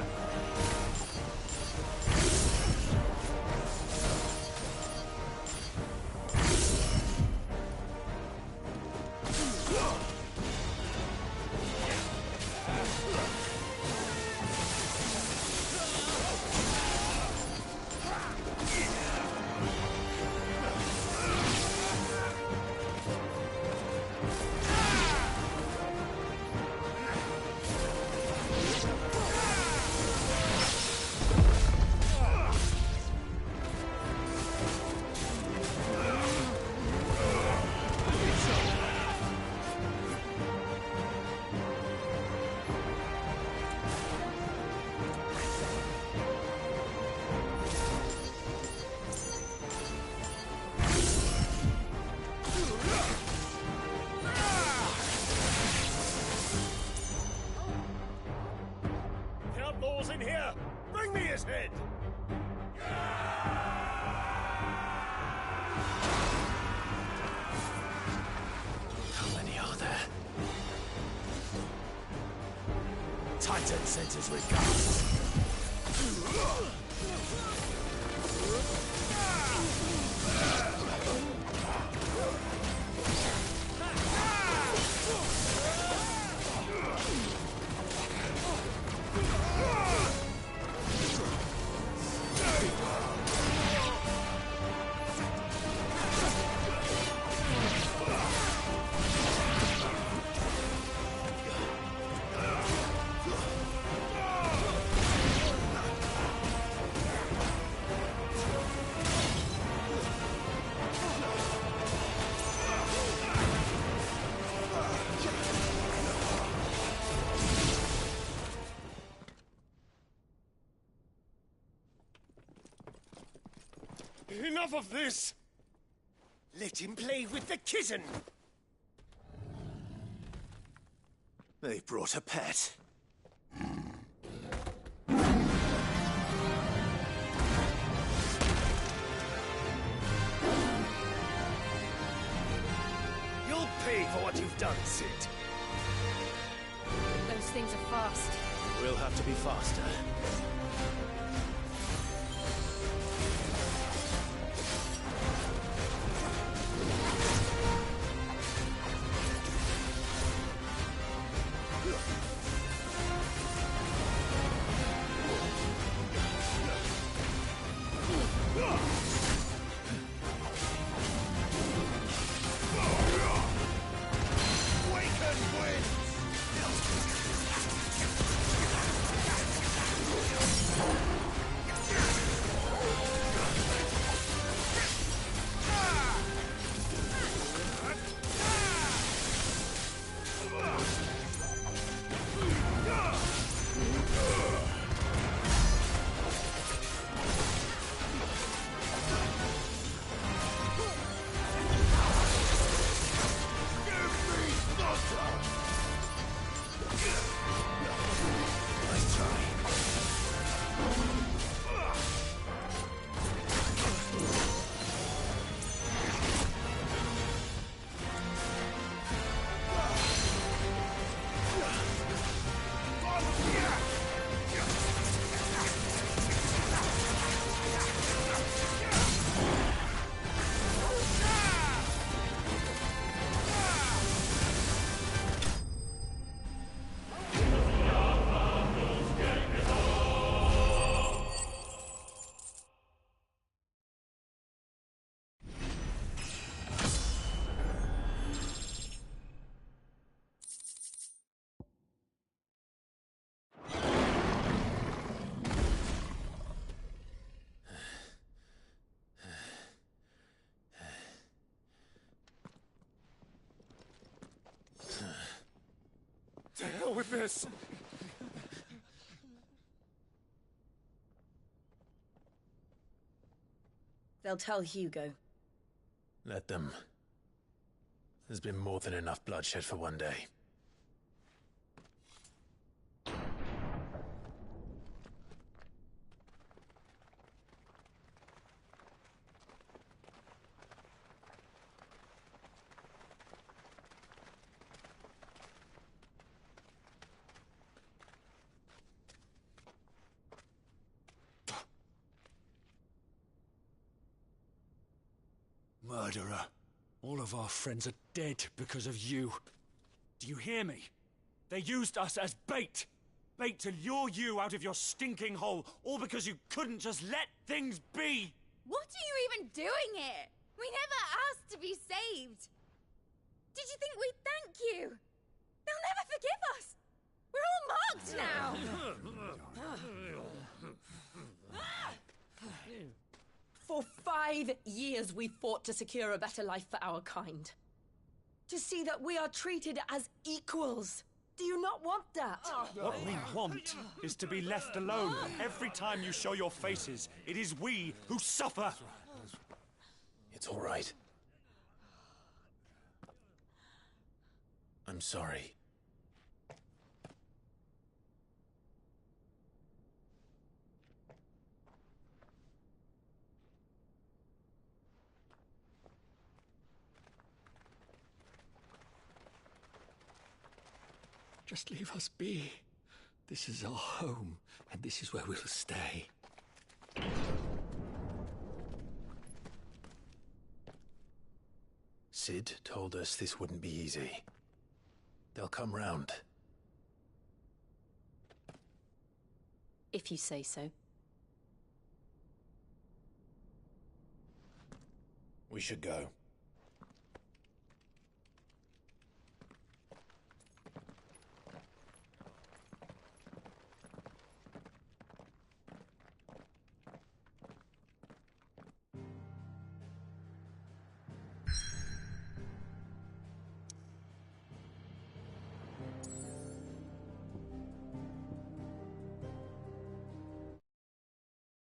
Outlaws in here! Bring me his head! How many are there? Titan sends his regards. Enough of this! Let him play with the kitten! They brought a pet. You'll pay for what you've done, Sid. Those things are fast. We'll have to be faster. Waken winds! with this! They'll tell Hugo. Let them. There's been more than enough bloodshed for one day. Murderer. All of our friends are dead because of you. Do you hear me? They used us as bait. Bait to lure you out of your stinking hole, all because you couldn't just let things be. What are you even doing here? We never asked to be saved. Did you think we'd thank you? They'll never forgive us. We're all marked now. For 5 years we fought to secure a better life for our kind. To see that we are treated as equals. Do you not want that? What we want is to be left alone. Every time you show your faces, it is we who suffer. It's all right. I'm sorry. Just leave us be. This is our home, and this is where we'll stay. Sid told us this wouldn't be easy. They'll come round. If you say so. We should go.